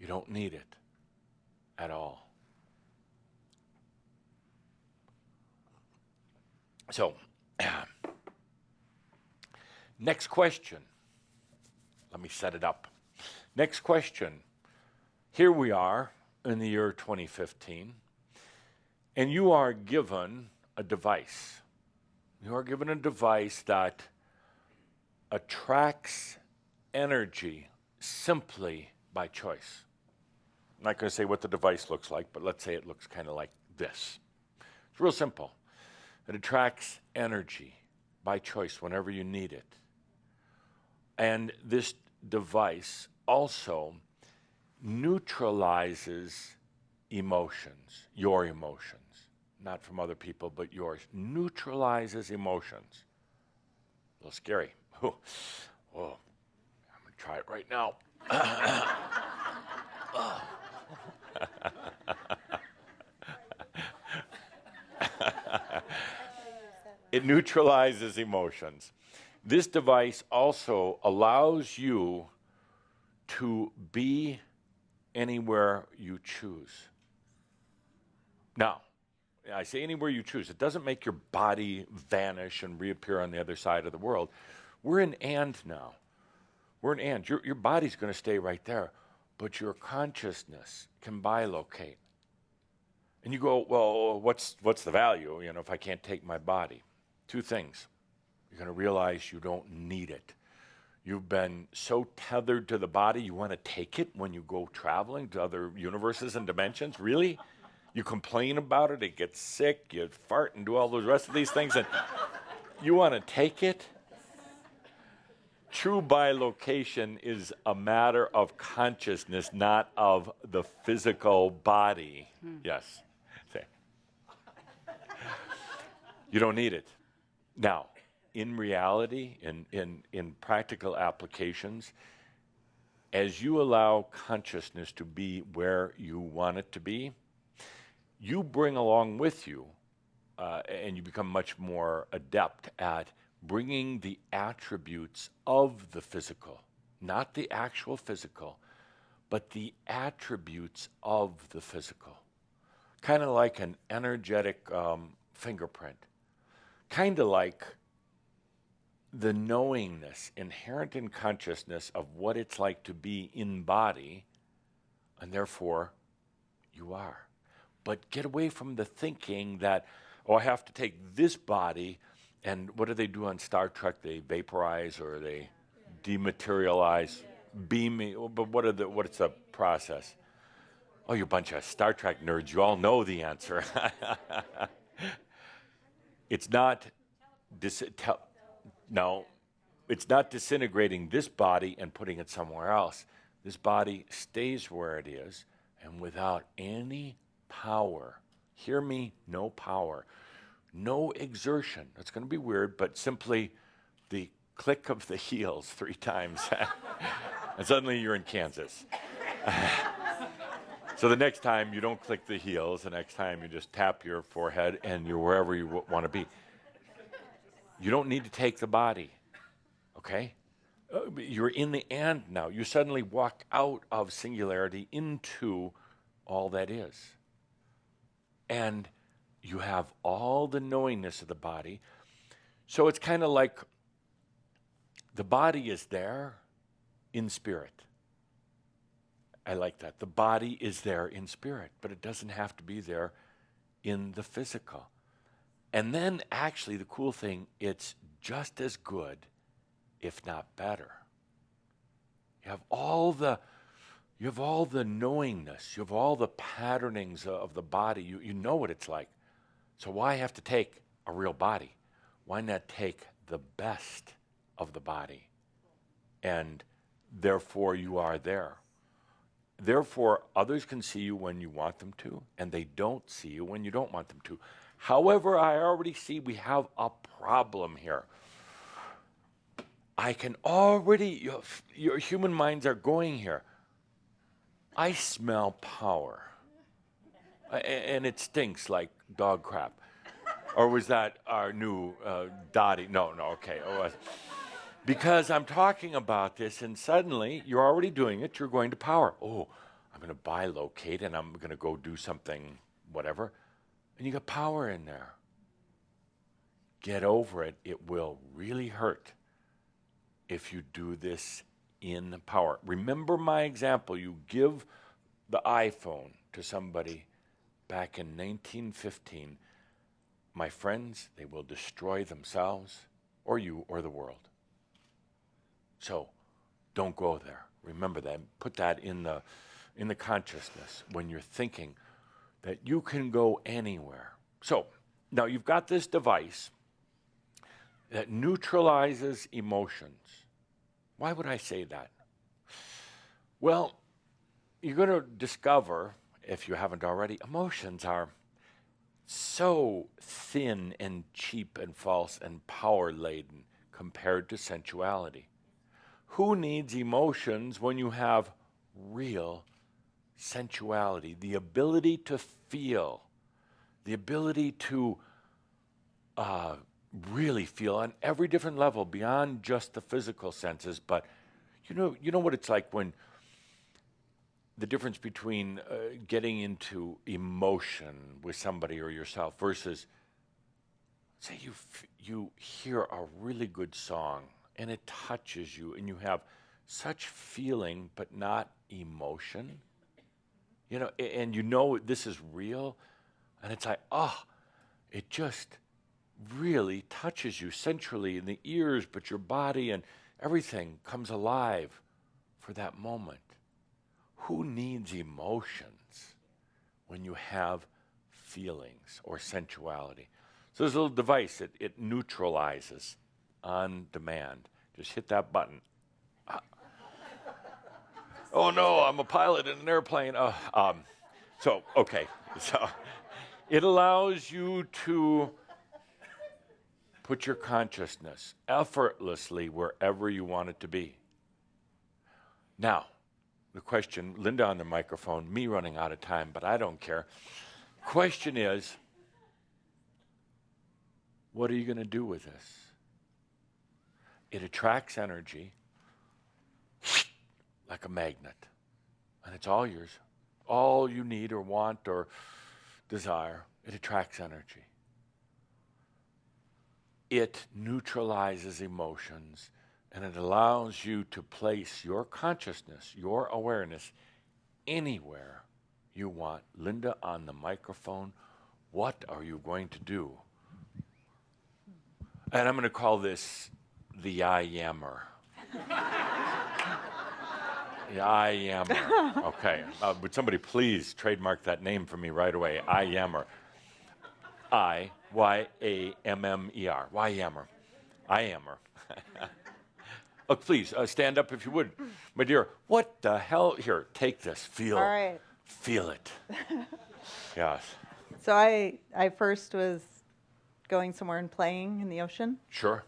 You don't need it at all. So, next question. Let me set it up. Next question. Here we are in the year 2015, and you are given a device. You are given a device that attracts energy simply by choice. I'm not going to say what the device looks like, but let's say it looks kind of like this. It's real simple. It attracts energy by choice whenever you need it. And this device also neutralizes emotions, your emotions, not from other people, but yours. Neutralizes emotions. A little scary. Oh, I'm going to try it right now. It neutralizes emotions. This device also allows you to be anywhere you choose. Now, I say anywhere you choose. It doesn't make your body vanish and reappear on the other side of the world. We're in and now. We're in and. Your body's going to stay right there, but your consciousness can bilocate. And you go, well, what's the value, if I can't take my body? Two things. You're going to realize you don't need it. You've been so tethered to the body, you want to take it when you go traveling to other universes and dimensions? Really? You complain about it, it gets sick, you fart and do all those rest of these things, and you want to take it? True bilocation is a matter of consciousness, not of the physical body. Yes. Say. You don't need it. Now, in reality, in practical applications, as you allow consciousness to be where you want it to be, you bring along with you, and you become much more adept at bringing the attributes of the physical, not the actual physical, but the attributes of the physical. Kind of like an energetic fingerprint. Kind of like the knowingness inherent in consciousness of what it's like to be in body, and therefore you are. But get away from the thinking that, I have to take this body, and what do they do on Star Trek? They vaporize or they dematerialize, beaming. But what's the process? Oh, you're a bunch of Star Trek nerds. You all know the answer. It's not it's not disintegrating this body and putting it somewhere else. This body stays where it is, and without any power. Hear me, no power. No exertion. That's going to be weird, but simply the click of the heels 3 times. And suddenly you're in Kansas. So the next time you don't click the heels, the next time you just tap your forehead and you're wherever you want to be. You don't need to take the body, okay? You're in the and now. You suddenly walk out of singularity into all that is. And you have all the knowingness of the body. So it's kind of like the body is there in spirit. I like that. The body is there in spirit, but it doesn't have to be there in the physical. And then actually the cool thing, it's just as good, if not better. You have all the knowingness, you have all the patternings of the body. You know what it's like. So why have to take a real body? Why not take the best of the body? And therefore you are there. Therefore, others can see you when you want them to, and they don't see you when you don't want them to. However, I already see we have a problem here. I can already, your human minds are going here. I smell power. And it stinks like dog crap. Or was that our new Dottie? No, okay. Because I'm talking about this, and suddenly you're already doing it. You're going to power. Oh, I'm going to bilocate, and I'm going to go do something, whatever. And you got power in there. Get over it. It will really hurt if you do this in power. Remember my example. You give the iPhone to somebody back in 1915. My friends, they will destroy themselves or you or the world. So don't go there. Remember that. Put that in the consciousness when you're thinking that you can go anywhere. So now you've got this device that neutralizes emotions. Why would I say that? Well, you're going to discover, if you haven't already, emotions are so thin and cheap and false and power-laden compared to sensuality. Who needs emotions when you have real sensuality? The ability to feel, the ability to really feel on every different level beyond just the physical senses. But you know what it's like when the difference between getting into emotion with somebody or yourself versus, say, you hear a really good song and it touches you and you have such feeling but not emotion, and this is real, and it's like, it just really touches you centrally in the ears, but your body and everything comes alive for that moment. Who needs emotions when you have feelings or sensuality? So there's a little device, it neutralizes on demand. Just hit that button. Oh no, I'm a pilot in an airplane. So it allows you to put your consciousness effortlessly wherever you want it to be. Now, the question, Linda on the microphone, me running out of time, but I don't care. Question is, what are you going to do with this? It attracts energy like a magnet, and it's all yours. All you need or want or desire, it attracts energy. It neutralizes emotions, and it allows you to place your consciousness, your awareness, anywhere you want. Linda on the microphone, what are you going to do? And I'm going to call this the I ammer. The I ammer. Okay. Would somebody please trademark that name for me right away? I ammer. I-Y-A-M-M-E-R. Why ammer? I ammer. Look, please, stand up if you would. My dear, what the hell? Here, take this. Feel. All right. Feel it. Yes. So I first was going somewhere and playing in the ocean, Sure.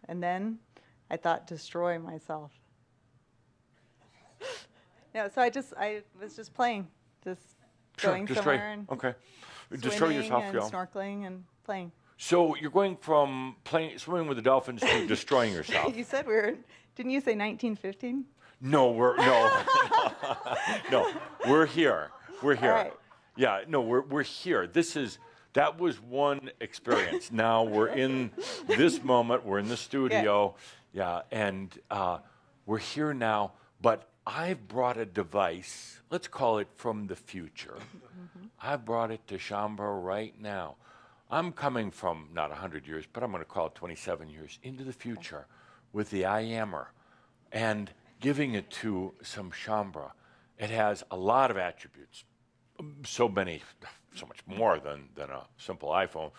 and then I thought destroy myself. No, so I was just playing, just Sure. going Destroy. somewhere and Okay. Destroy swimming yourself, and Phil. snorkeling and playing. So you're going from swimming with the dolphins to destroying yourself. You said didn't you say 1915? No, no, we're here. We're here. All right. Yeah, no, we're here. That was one experience. Now we're in this moment. We're in the studio. Yeah, and we're here now. But I've brought a device. Let's call it from the future. Mm-hmm. I've brought it to Shambhala right now. I'm coming from not 100 years, but I'm going to call it 27 years into the future with the I ammer and giving it to some Shambhala. It has a lot of attributes, so much more than a simple iPhone.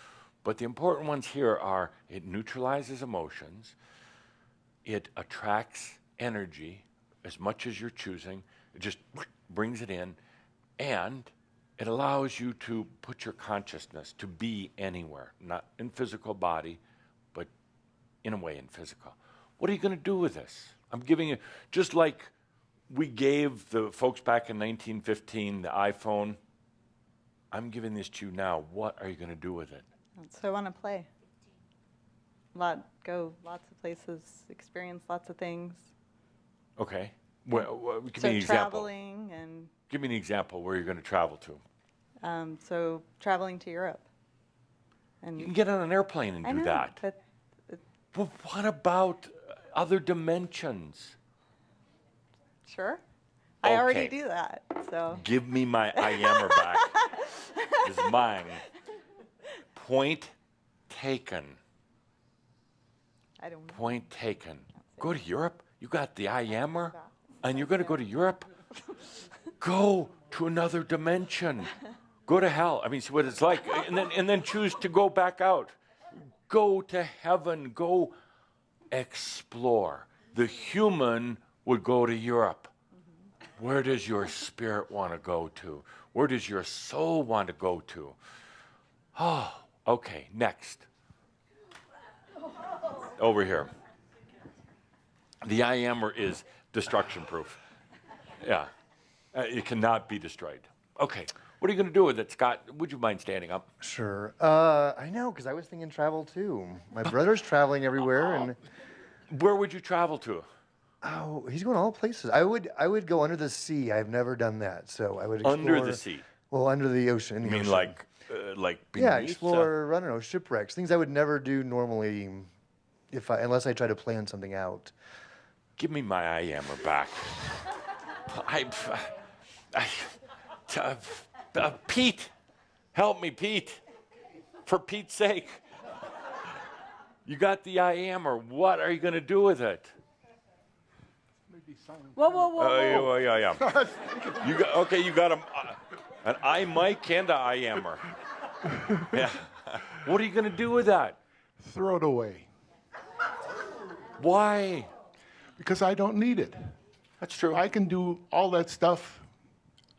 But the important ones here are it neutralizes emotions, it attracts energy as much as you're choosing, it just brings it in, and it allows you to put your consciousness to be anywhere, not in physical body, but in a way in physical. What are you going to do with this? I'm giving you, just like we gave the folks back in 1915 the iPhone, I'm giving this to you now. What are you going to do with it? So I want to play. Go lots of places, experience lots of things. Okay. Well, give So me an example. traveling and Give me an example where you're going to travel to. so traveling to Europe. And You can get on an airplane and I do know, that. but But what about other dimensions? sure. I already Okay. do that. So Give me my I ammer back. It's mine. Point taken. I don't know. Point taken. Go to Europe. You got the I ammer, and you're going to go to Europe. Go to another dimension. Go to hell. I mean, see what it's like, and then choose to go back out. Go to heaven. Go explore. The human would go to Europe. Where does your spirit want to go to? Where does your soul want to go to? Oh, okay, next. Over here. The I ammer is destruction proof. Yeah. It cannot be destroyed. Okay. What are you going to do with it, Scott? Would you mind standing up? Sure. I know, because I was thinking travel too. My brother's traveling everywhere, and Where would you travel to? oh, he's going all places. I would go under the sea. I've never done that, so I would explore. Under the sea? Well, under the ocean. You mean like beneath? Yeah, explore. I don't know, shipwrecks, things I would never do normally, unless I try to plan something out. Give me my I-ammer back. Pete, help me, Pete. For Pete's sake. You got the I-ammer. What are you going to do with it? Whoa, whoa, whoa, whoa. Yeah. You got an I-mic and an I-ammer. Yeah. What are you going to do with that? Throw it away. Why? Because I don't need it. That's true. I can do all that stuff.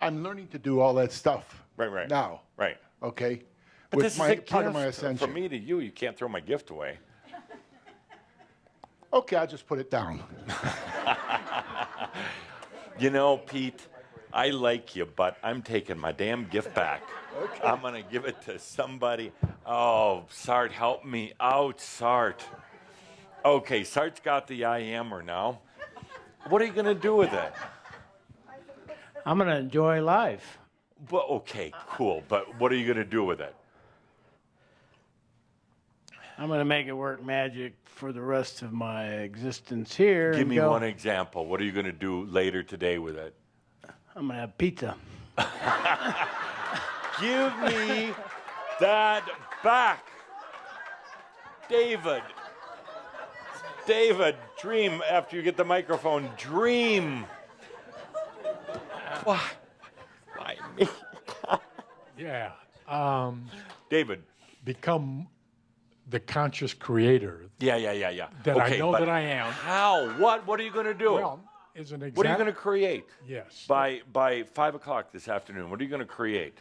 I'm learning to do all that stuff. Right. Now. Right. Okay? But With this my is a part of gift my ascension. from me to you. You can't throw my gift away. Okay, I'll just put it down. You know, Pete, I like you, but I'm taking my damn gift back. Okay. I'm going to give it to somebody. Oh, Sart, help me out, Sart. Okay, Sart's got the I-ammer now. What are you going to do with it? I'm going to enjoy life. Well, okay, cool, but what are you going to do with it? I'm going to make it work magic for the rest of my existence here. Give me one example. What are you going to do later today with it? I'm going to have pizza. Give me that back. David, dream after you get the microphone. Dream. Why me? Yeah. David. Become the conscious creator. Yeah. That okay, I know that I am. How? What are you going to do? Well, as an example. What are you going to create? Yes. By 5 o'clock this afternoon, what are you going to create?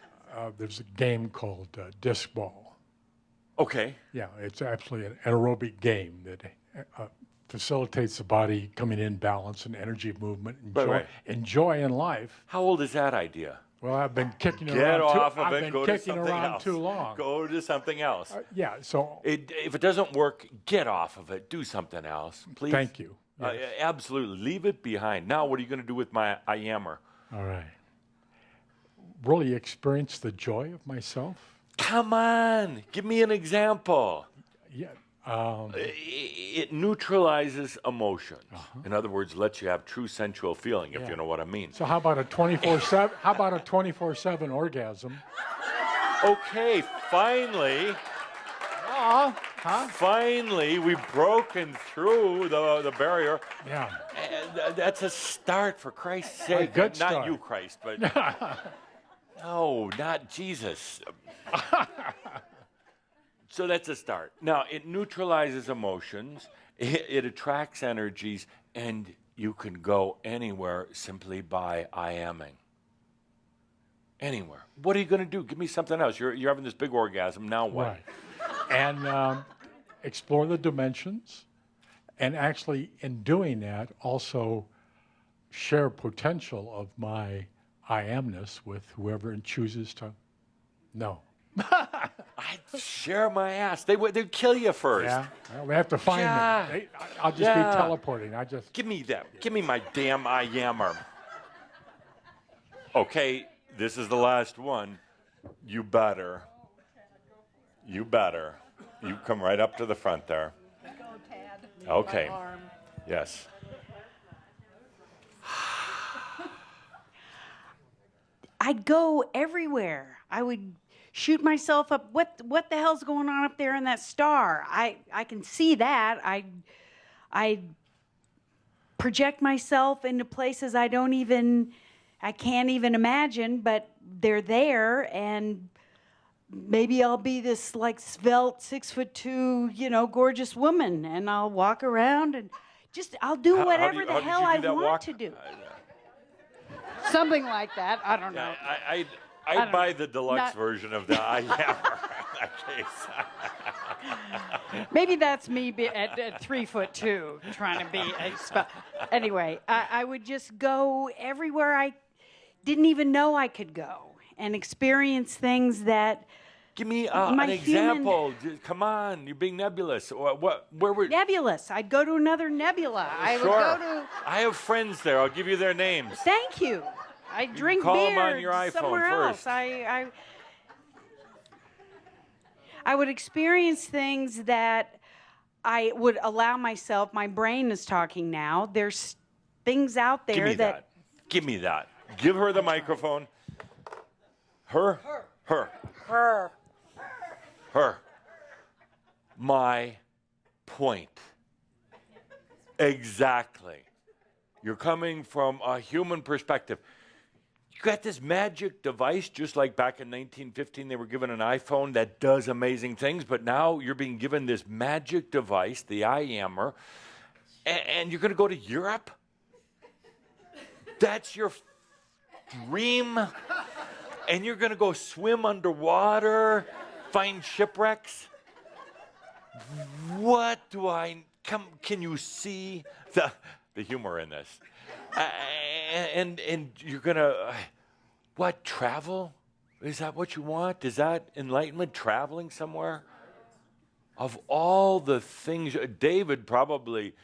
There's a game called disc ball. Okay. Yeah, it's actually an aerobic game that facilitates the body coming in balance and energy movement and joy in life. How old is that idea? Well, I've been kicking Get around. off of I've it. been Go to kicking something around else. too long. Go to something else. Yeah. So if it doesn't work, get off of it. Do something else, please. Thank you. Yes. Absolutely. Leave it behind. Now, what are you going to do with my I-ammer? All right. Really experience the joy of myself. Come on. Give me an example. Yeah. It neutralizes emotions. In other words, lets you have true sensual feeling, if you know what I mean. So how about a 24/7? How about a 24/7 orgasm? Okay, finally. Finally, we've broken through the barrier. Yeah. And that's a start, for Christ's sake. good Not start. you, Christ, but no, not Jesus. So that's a start. Now, it neutralizes emotions, it attracts energies, and you can go anywhere simply by I-amming. Anywhere. What are you going to do? Give me something else. You're having this big orgasm. Now what? Right. And explore the dimensions, and actually, in doing that, also share potential of my I-amness with whoever chooses to know. I'd share my ass. They'd kill you first. Yeah, well, we have to find them. I'll just be teleporting. Give me that. Give me my damn I-ammer. Okay, this is the last one. You better. You come right up to the front there. Okay. Yes. I'd go everywhere. I would shoot myself up. What the hell's going on up there in that star? I can see that. I project myself into places I can't even imagine, but they're there, and maybe I'll be this like svelte 6'2", gorgeous woman, and I'll walk around and I'll do whatever the hell I want to do. Something like that. I don't know. I'd buy the deluxe version of the I-ammer in that case. Maybe that's me at 3'2", trying to be anyway, I would just go everywhere I didn't even know I could go. and experience things that Give me my an example. Come on, you're being nebulous. Where were? nebulous. I'd go to another nebula. I would Sure. go to. I have friends there. I'll give you their names. Thank you. I drink call 'em beer on your iPhone somewhere else. first. I would experience things that I would allow myself. My brain is talking now. There's things out there Give me that. Give me that. Give her the microphone. Her. My point. Exactly. You're coming from a human perspective. You got this magic device, just like back in 1915, they were given an iPhone that does amazing things, but now you're being given this magic device, the I-Ammer, and you're going to go to Europe? That's your dream? And you're going to go swim underwater, find shipwrecks? What do I... Can you see the humor in this? And you're going to... What, travel? Is that what you want? Is that enlightenment, traveling somewhere? Of all the things... David probably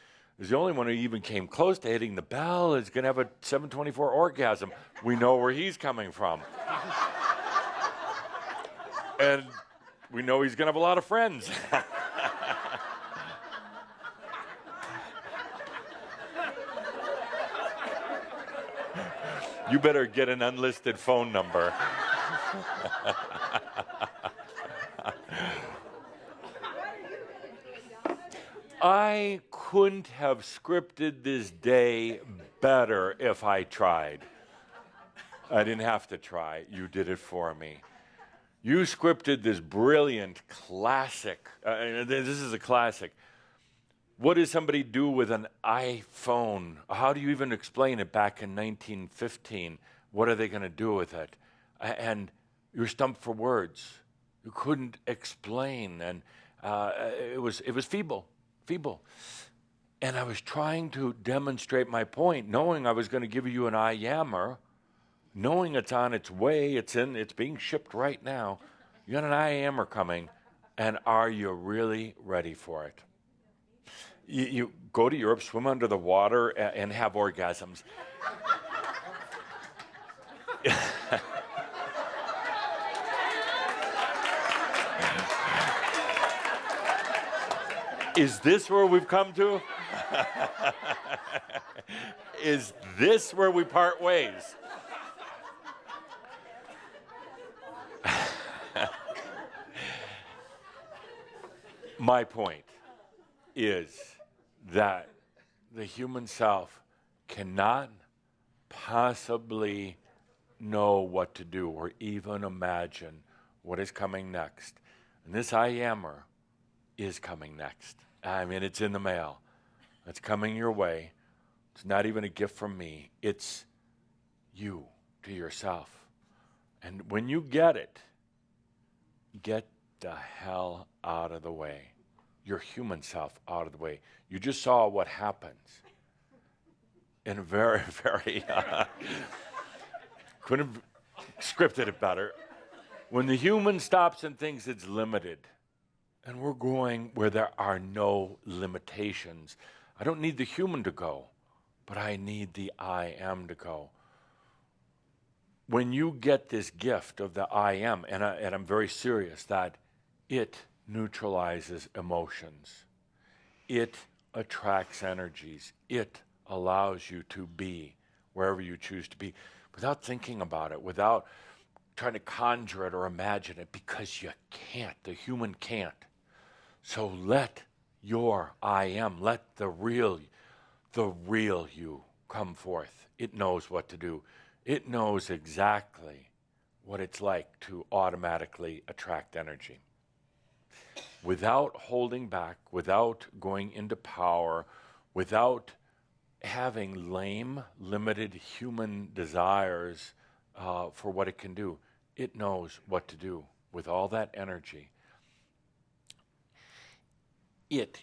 is the only one who even came close to hitting the bell, is going to have a 724 orgasm. We know where he's coming from. And we know he's going to have a lot of friends. You better get an unlisted phone number. I couldn't have scripted this day better if I tried. I didn't have to try. You did it for me. You scripted this brilliant classic. This is a classic. What does somebody do with an iPhone? How do you even explain it back in 1915? What are they going to do with it? And you're stumped for words. You couldn't explain, and it was feeble. And I was trying to demonstrate my point, knowing I was going to give you an I-Yammer, knowing it's on its way, it's being shipped right now. You got an I-Yammer coming, and are you really ready for it? You go to Europe, swim under the water, and have orgasms. Is this where we've come to? Is this where we part ways? My point is that the human self cannot possibly know what to do or even imagine what is coming next. And this I-Yammer is coming next. I mean, it's in the mail. It's coming your way. It's not even a gift from me. It's you to yourself. And when you get it, get the hell out of the way. Your human self out of the way. You just saw what happens in a very, very... couldn't have scripted it better. When the human stops and thinks it's limited, and we're going where there are no limitations. I don't need the human to go, but I need the I am to go. When you get this gift of the I am, and I'm very serious, that it neutralizes emotions. It attracts energies. It allows you to be wherever you choose to be without thinking about it, without trying to conjure it or imagine it, because you can't. The human can't. So let your I am, let the real you come forth. It knows what to do. It knows exactly what it's like to automatically attract energy. Without holding back, without going into power, without having lame, limited human desires for what it can do. It knows what to do with all that energy.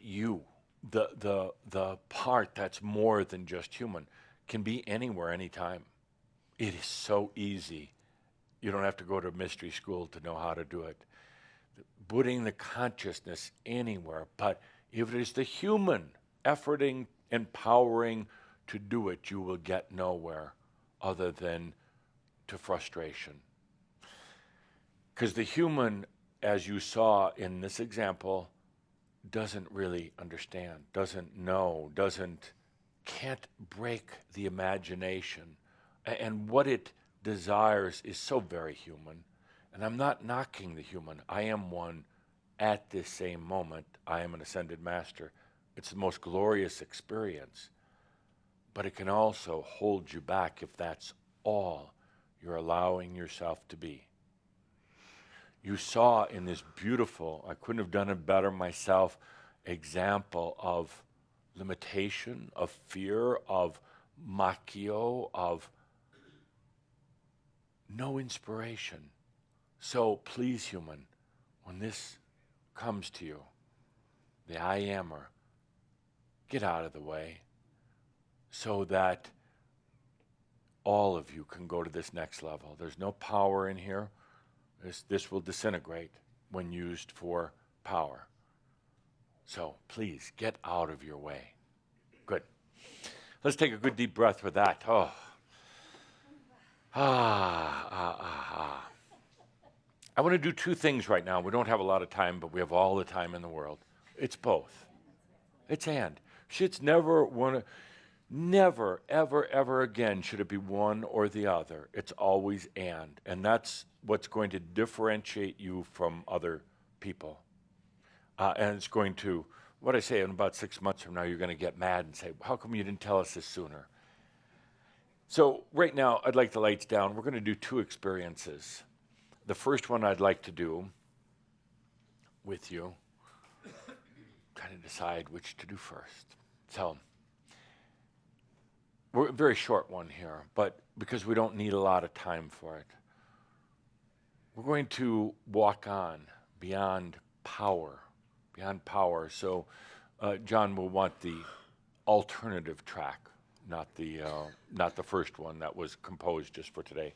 You, the part that's more than just human, can be anywhere, anytime. It is so easy You don't have to go to mystery school to know how to do it. Putting the consciousness anywhere, but if it is the human efforting, empowering to do it, you will get nowhere other than to frustration. Because the human, as you saw in this example, doesn't really understand, doesn't know, can't break the imagination. And what it desires is so very human. And I'm not knocking the human. I am one at this same moment. I am an ascended master. It's the most glorious experience. But it can also hold you back if that's all you're allowing yourself to be. You saw in this beautiful, I couldn't have done it better myself, example of limitation, of fear, of macchio, of no inspiration. So please, human, when this comes to you, the I amer, get out of the way so that all of you can go to this next level. There's no power in here. This will disintegrate when used for power. So please get out of your way. Good. Let's take a good deep breath with that. Oh. I want to do two things right now. We don't have a lot of time, but we have all the time in the world. It's both. It's and. Shit's never one. Never, ever, ever again should it be one or the other. It's always and. And that's what's going to differentiate you from other people. And it's going to, what I say, in about 6 months from now, you're going to get mad and say, how come you didn't tell us this sooner? So right now, I'd like the lights down. We're going to do two experiences. The first one I'd like to do with you, kind of decide which to do first. So, we're a very short one here, but because we don't need a lot of time for it. We're going to walk on beyond power, So John will want the alternative track, not the first one that was composed just for today.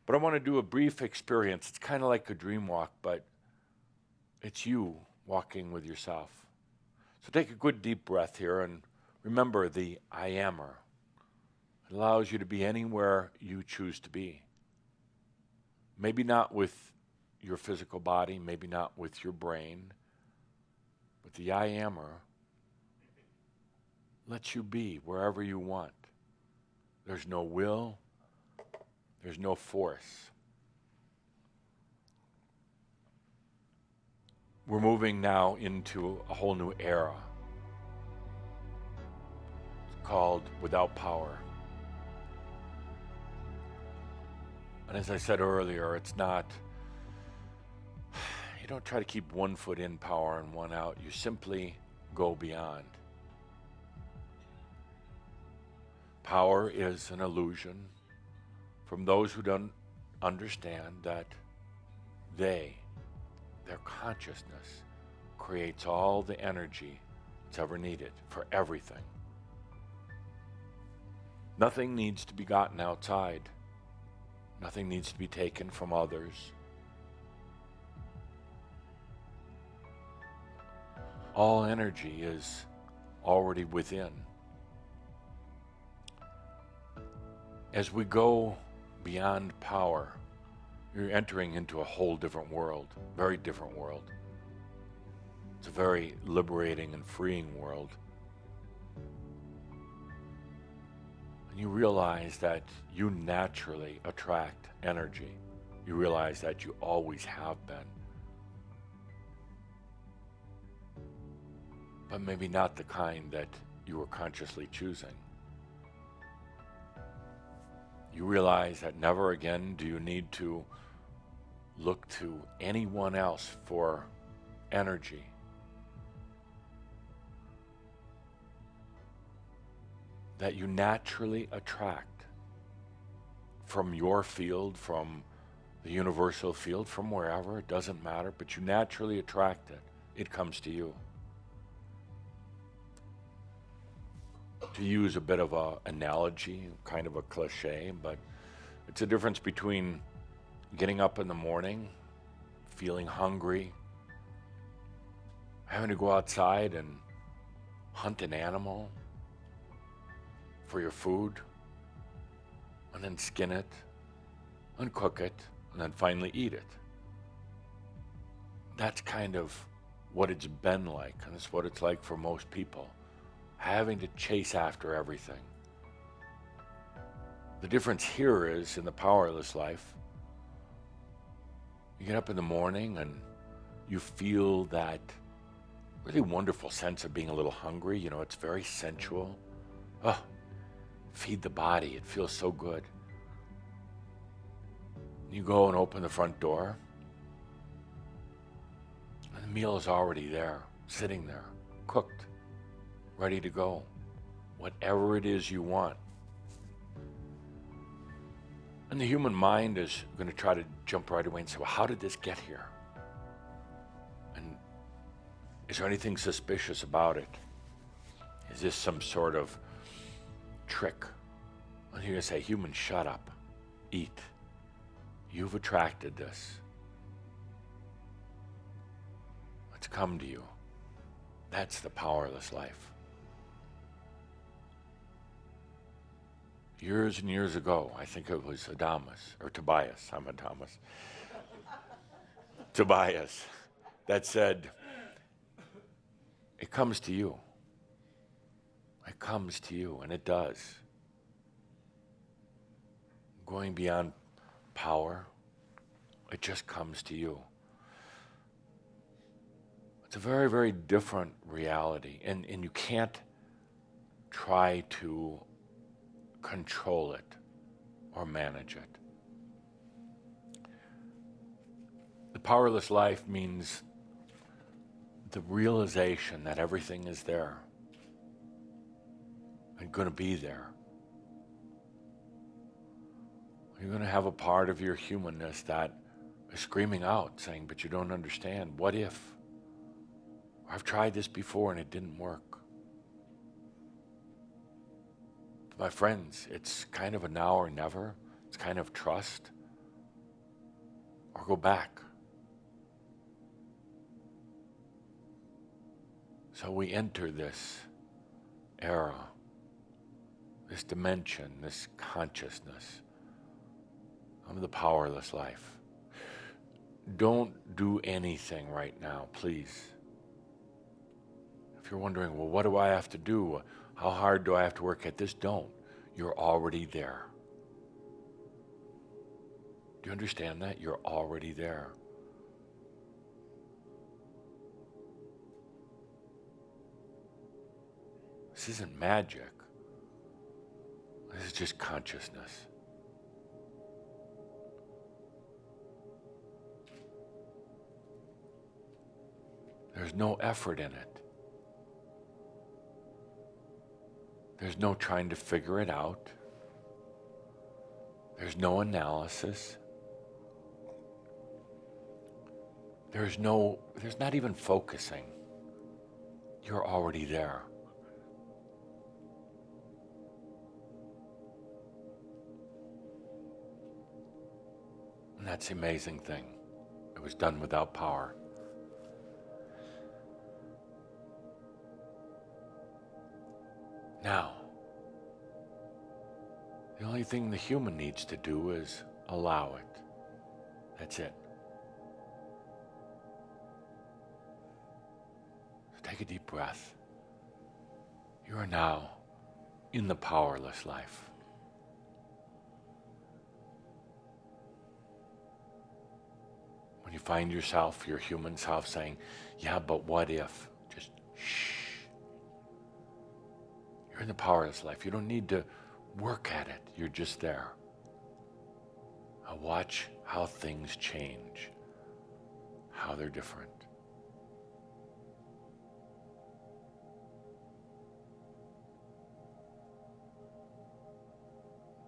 But I want to do a brief experience. It's kind of like a dream walk, but it's you walking with yourself. So take a good deep breath here and remember the I amer. It allows you to be anywhere you choose to be. Maybe not with your physical body, maybe not with your brain, but the I amer lets you be wherever you want. There's no will, there's no force. We're moving now into a whole new era. It's called without power. And as I said earlier, it's not, you don't try to keep one foot in power and one out. You simply go beyond. Power is an illusion from those who don't understand that their consciousness creates all the energy that's ever needed for everything. Nothing needs to be gotten outside. Nothing needs to be taken from others. All energy is already within. As we go beyond power, you're entering into a whole different world, very different world. It's a very liberating and freeing world. And you realize that you naturally attract energy. You realize that you always have been. But maybe not the kind that you were consciously choosing. You realize that never again do you need to look to anyone else for energy. That you naturally attract from your field, from the universal field, from wherever, it doesn't matter, but you naturally attract it. It comes to you. To use a bit of an analogy, kind of a cliche, but it's a difference between getting up in the morning, feeling hungry, having to go outside and hunt an animal for your food, and then skin it, uncook it, and then finally eat it. That's kind of what it's been like, and it's what it's like for most people, having to chase after everything. The difference here is in the powerless life, you get up in the morning and you feel that really wonderful sense of being a little hungry. You know, it's very sensual. Oh, feed the body. It feels so good. You go and open the front door, and the meal is already there, sitting there, cooked, ready to go. Whatever it is you want. And the human mind is going to try to jump right away and say, well, how did this get here? And is there anything suspicious about it? Is this some sort of trick? And you're going to say, human, shut up. Eat. You've attracted this. It's come to you. That's the powerless life. Years and years ago, I think it was Adamus, or Tobias, I'm Adamus. Tobias, that said, it comes to you. It comes to you, and it does. Going beyond power, it just comes to you. It's a very, very different reality, and you can't try to control it or manage it. The powerless life means the realization that everything is there and going to be there. You're going to have a part of your humanness that is screaming out, saying, but you don't understand. What if? I've tried this before and it didn't work. My friends, it's kind of a now or never. It's kind of trust or go back. So we enter this era, this dimension, this consciousness of the powerless life. Don't do anything right now, please. If you're wondering, well, what do I have to do? How hard do I have to work at this? Don't. You're already there. Do you understand that? You're already there. This isn't magic. This is just consciousness. There's no effort in it. There's no trying to figure it out. There's no analysis. There's not even focusing. You're already there. And that's the amazing thing. It was done without power. Now, the only thing the human needs to do is allow it. That's it. So take a deep breath. You are now in the powerless life. When you find yourself, your human self saying, yeah, but what if? Just shh. You're in the powerless life. You don't need to work at it. You're just there. Now watch how things change, how they're different.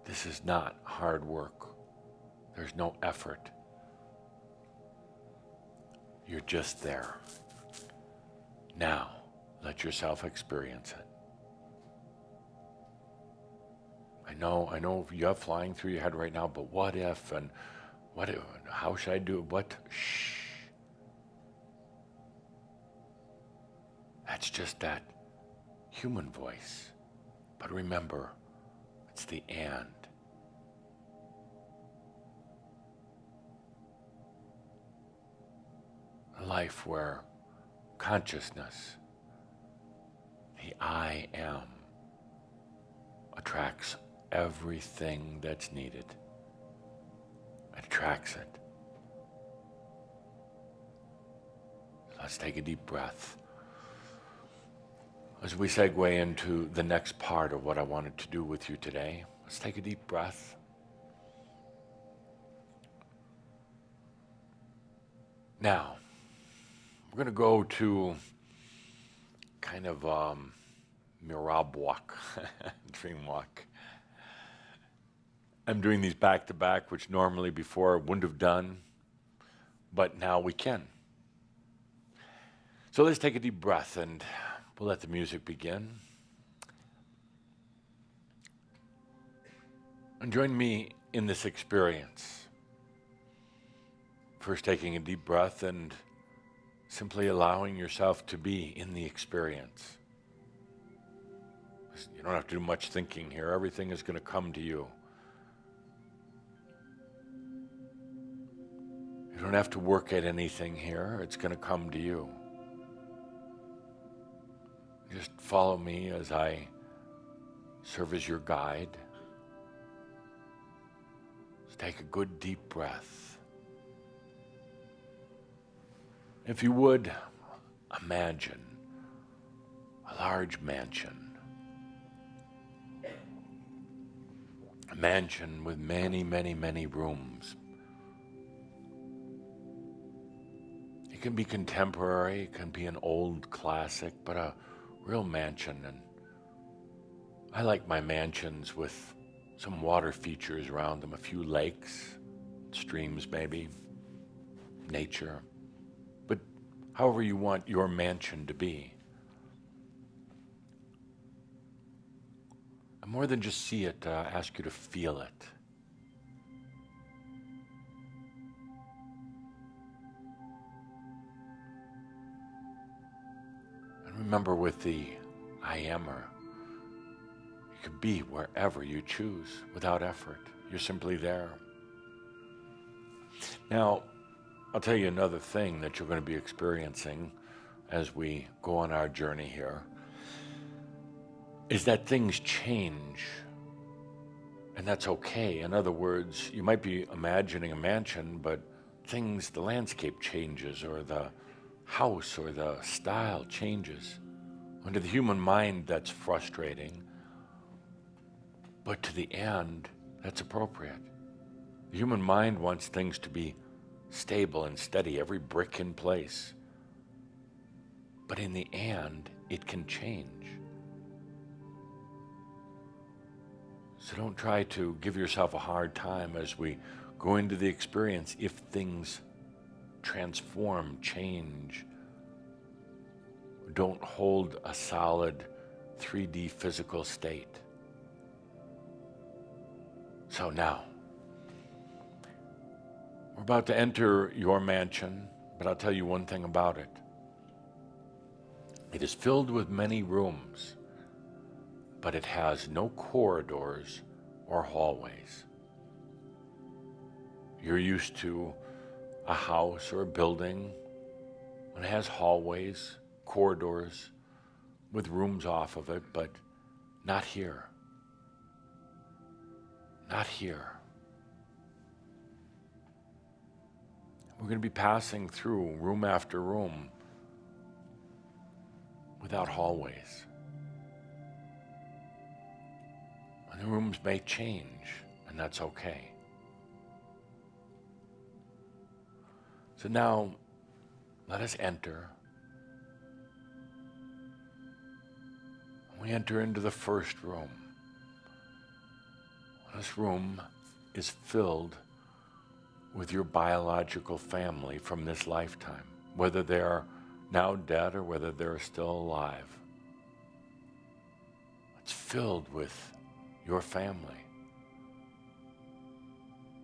This is not hard work. There's no effort. You're just there. Now, let yourself experience it. I know you have flying through your head right now, but what if, and How should I do it? What? Shh. That's just that human voice. But remember, it's the and. A life where consciousness, the I am, attracts everything that's needed. It attracts it. Let's take a deep breath as we segue into the next part of what I wanted to do with you today. Let's take a deep breath. Now, we're going to go to kind of mirab walk, dream walk. I'm doing these back to back, which normally before I wouldn't have done, but now we can. So let's take a deep breath and we'll let the music begin. And join me in this experience. First, taking a deep breath and simply allowing yourself to be in the experience. You don't have to do much thinking here. Everything is going to come to you. You don't have to work at anything here. It's going to come to you. Just follow me as I serve as your guide. Just take a good deep breath. If you would, imagine a large mansion. A mansion with many, many, many rooms. It can be contemporary, it can be an old classic, but a real mansion. And I like my mansions with some water features around them, a few lakes, streams maybe, nature. But however you want your mansion to be. And more than just see it, ask you to feel it. And remember, with the I Ammer, you can be wherever you choose without effort. You're simply there. Now, I'll tell you another thing that you're going to be experiencing as we go on our journey here, is that things change, and that's okay. In other words, you might be imagining a mansion, but the landscape changes, or the house or the style changes. And to the human mind, that's frustrating, but to the end, that's appropriate. The human mind wants things to be stable and steady, every brick in place. But in the end, it can change. So don't try to give yourself a hard time as we go into the experience if things transform, change. Don't hold a solid 3D physical state. So now, we're about to enter your mansion, but I'll tell you one thing about it. It is filled with many rooms, but it has no corridors or hallways. You're used to a house or a building and it has hallways, corridors with rooms off of it, but not here. Not here. We're going to be passing through room after room without hallways. And the rooms may change, and that's okay. So now, let us enter. We enter into the first room. This room is filled with your biological family from this lifetime, whether they are now dead or whether they're still alive. It's filled with your family.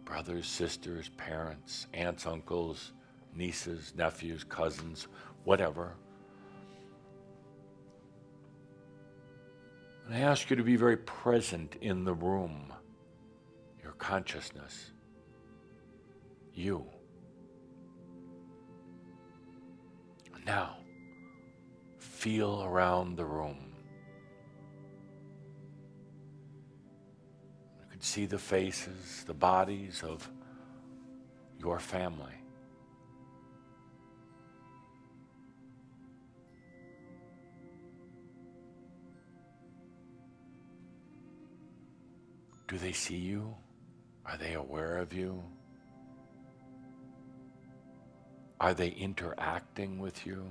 brothers, sisters, parents, aunts, uncles, nieces, nephews, cousins, whatever. And I ask you to be very present in the room, your consciousness, you. Now, feel around the room. You can see the faces, the bodies of your family. Do they see you? Are they aware of you? Are they interacting with you?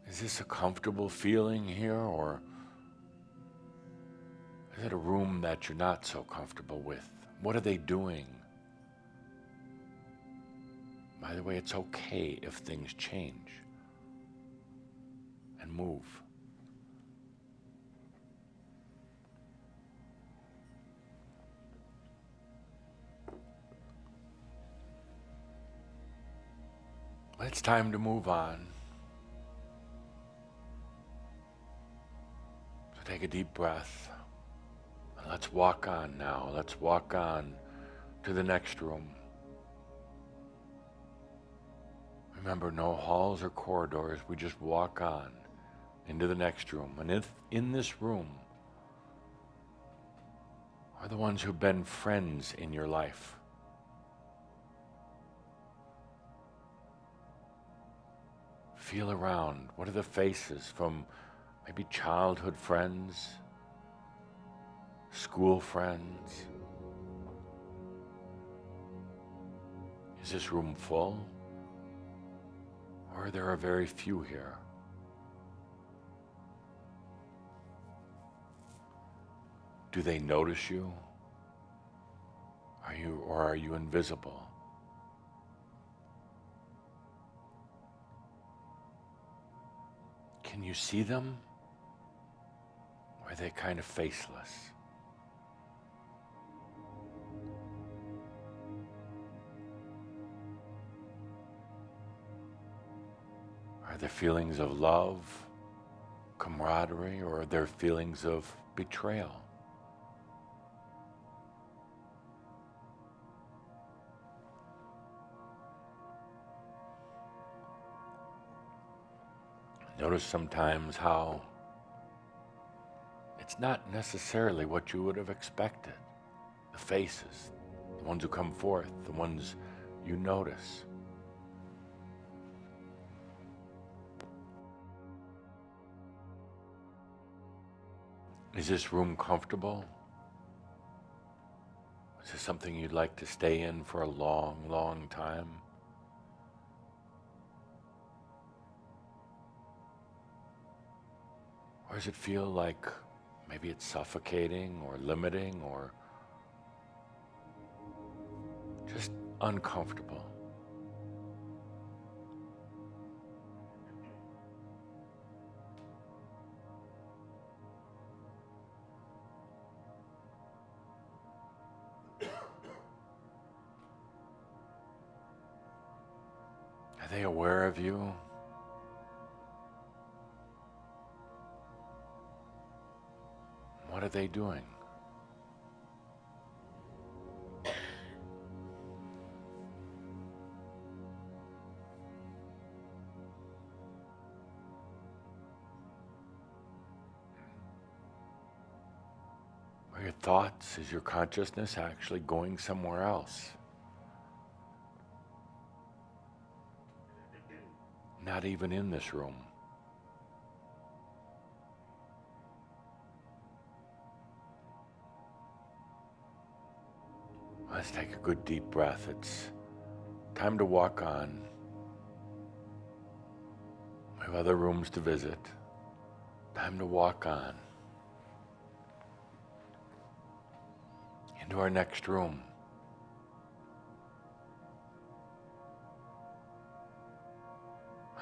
Is this a comfortable feeling here, or is it a room that you're not so comfortable with? What are they doing? By the way, it's okay if things change and move. It's time to move on. So take a deep breath. And let's walk on now. Let's walk on to the next room. Remember, no halls or corridors. We just walk on into the next room. And in this room are the ones who've been friends in your life. Feel around. What are the faces from maybe childhood friends, school friends? Is this room full? Or there are very few here? Do they notice you? Are you invisible? Can you see them? Or are they kind of faceless? Are there feelings of love, camaraderie, or are there feelings of betrayal? Notice sometimes how it's not necessarily what you would have expected. The faces, the ones who come forth, the ones you notice. Is this room comfortable? Is this something you'd like to stay in for a long, long time? Or does it feel like maybe it's suffocating or limiting or just uncomfortable? Are they aware of you? What are they doing? Are your thoughts, is your consciousness actually going somewhere else? Not even in this room. Let's take a good deep breath. It's time to walk on. We have other rooms to visit. Time to walk on into our next room.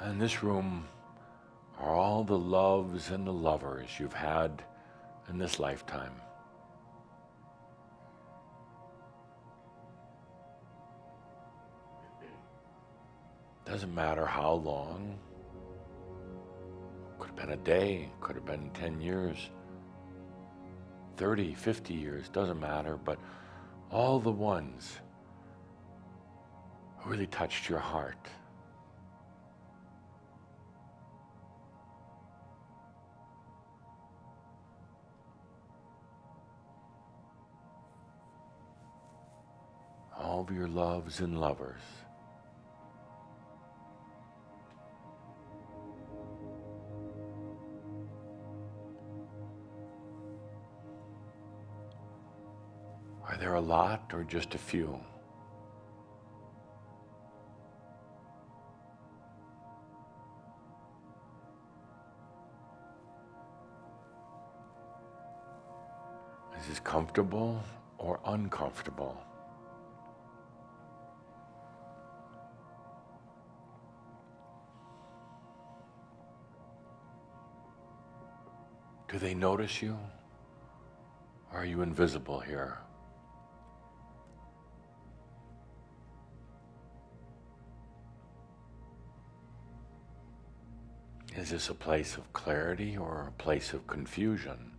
In this room are all the loves and the lovers you've had in this lifetime. Doesn't matter how long. Could have been a day, could have been 10 years, 30, 50 years, doesn't matter, but all the ones who really touched your heart. All of your loves and lovers. Are there a lot or just a few? Is this comfortable or uncomfortable? Do they notice you? Or are you invisible here? Is this a place of clarity or a place of confusion?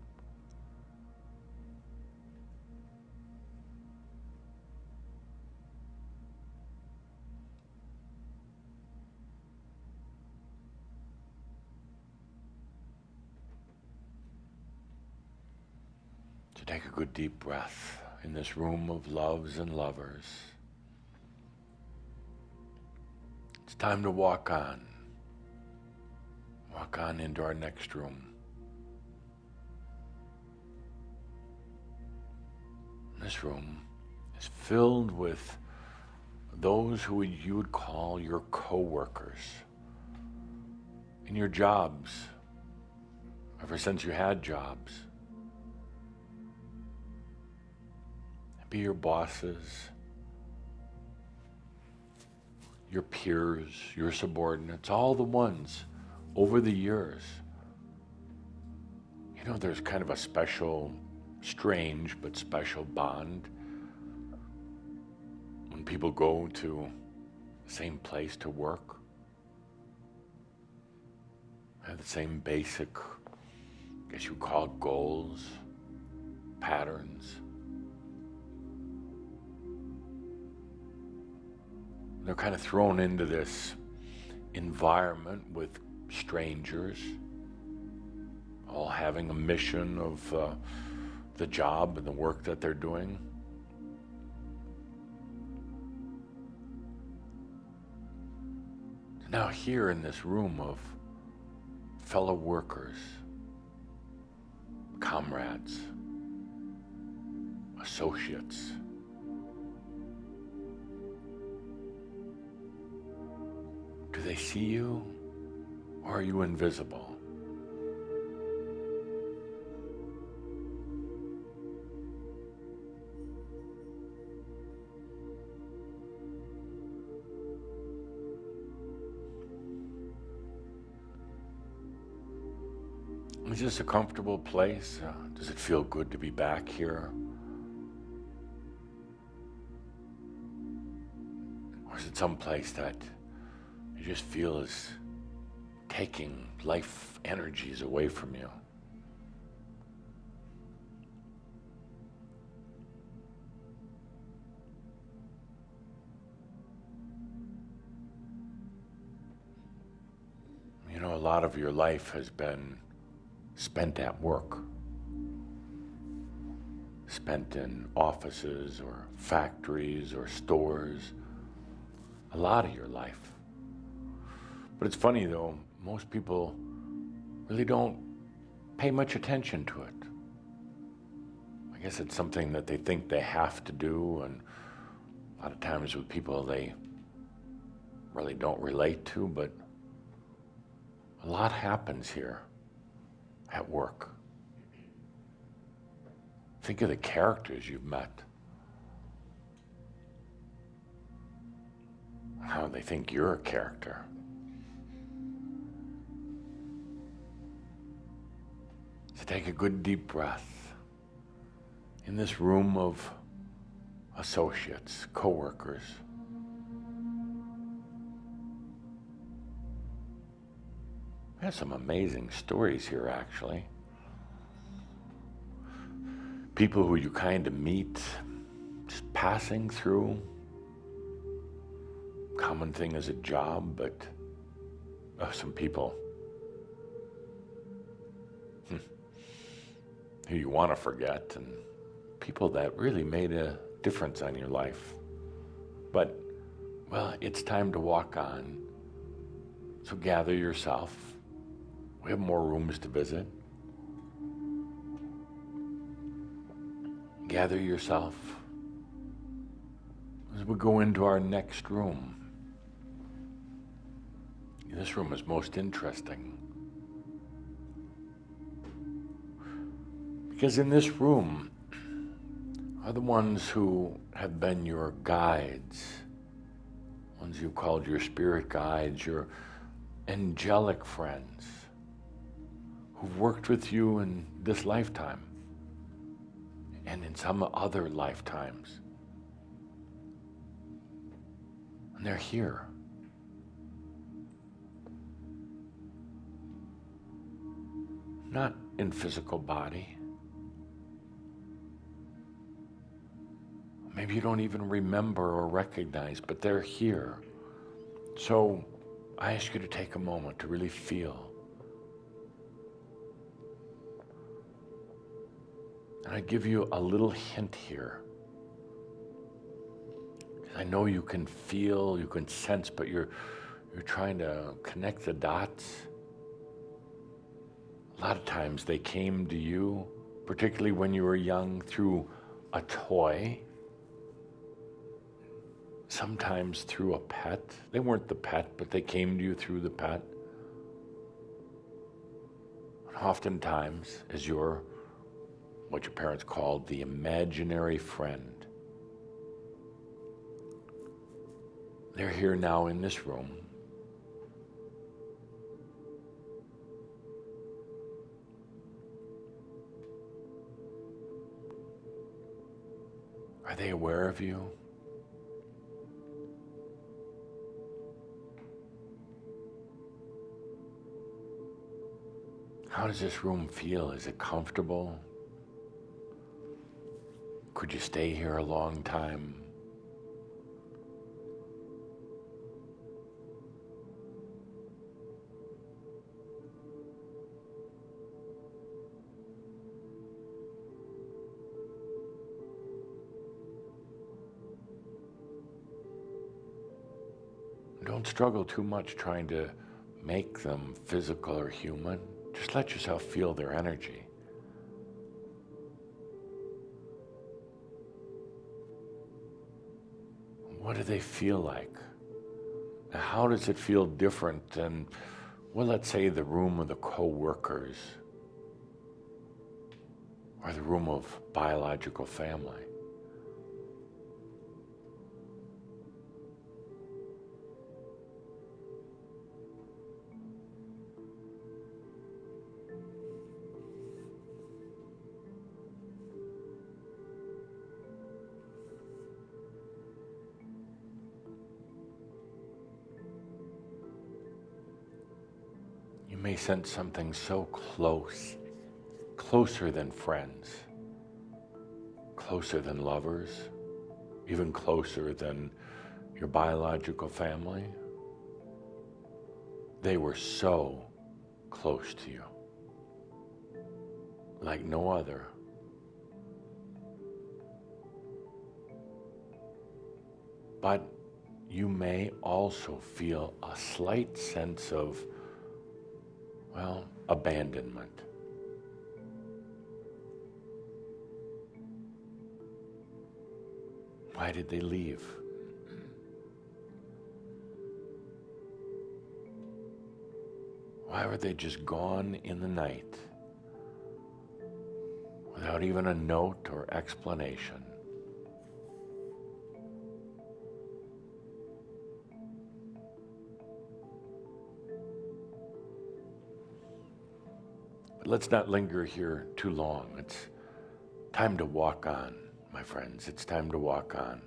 So take a good deep breath in this room of loves and lovers. It's time to walk on. Walk on into our next room. This room is filled with those who you would call your co-workers in your jobs, ever since you had jobs. Be your bosses, your peers, your subordinates, all the ones over the years. You know, there's kind of a special, strange but special bond when people go to the same place to work, have the same basic, I guess you would call it goals, patterns. They're kind of thrown into this environment with strangers, all having a mission of the job and the work that they're doing. Now here in this room of fellow workers, comrades, associates, do they see you, or are you invisible? Is this a comfortable place? Does it feel good to be back here? Or is it some place that you just feel is taking life energies away from you? You know, a lot of your life has been spent at work, spent in offices or factories or stores, a lot of your life. But it's funny though, most people really don't pay much attention to it. I guess it's something that they think they have to do, and a lot of times with people they really don't relate to, but a lot happens here at work. Think of the characters you've met. How they think you're a character. take a good deep breath in this room of associates, coworkers. We have some amazing stories here, actually. People who you kind of meet just passing through. Common thing is a job, but some people who you want to forget, and people that really made a difference on your life. But, well, it's time to walk on. So gather yourself. We have more rooms to visit. Gather yourself as we go into our next room. This room is most interesting because in this room are the ones who have been your guides, ones you called your spirit guides, your angelic friends who've worked with you in this lifetime and in some other lifetimes. And they're here. Not in physical body. Maybe you don't even remember or recognize, but they're here. So I ask you to take a moment to really feel. And I give you a little hint here. I know you can feel, you can sense, but you're trying to connect the dots. A lot of times they came to you, particularly when you were young, through a toy. Sometimes through a pet. They weren't the pet, but they came to you through the pet. And oftentimes, as what your parents called the imaginary friend. They're here now in this room. Are they aware of you? How does this room feel? Is it comfortable? Could you stay here a long time? Don't struggle too much trying to make them physical or human. Just let yourself feel their energy. What do they feel like? Now, how does it feel different than, well, let's say the room of the co-workers or the room of biological family? You may sense something so close, closer than friends, closer than lovers, even closer than your biological family. They were so close to you, like no other. But you may also feel a slight sense of, well, abandonment. Why did they leave? Why were they just gone in the night without even a note or explanation? let's not linger here too long. It's time to walk on, my friends. It's time to walk on.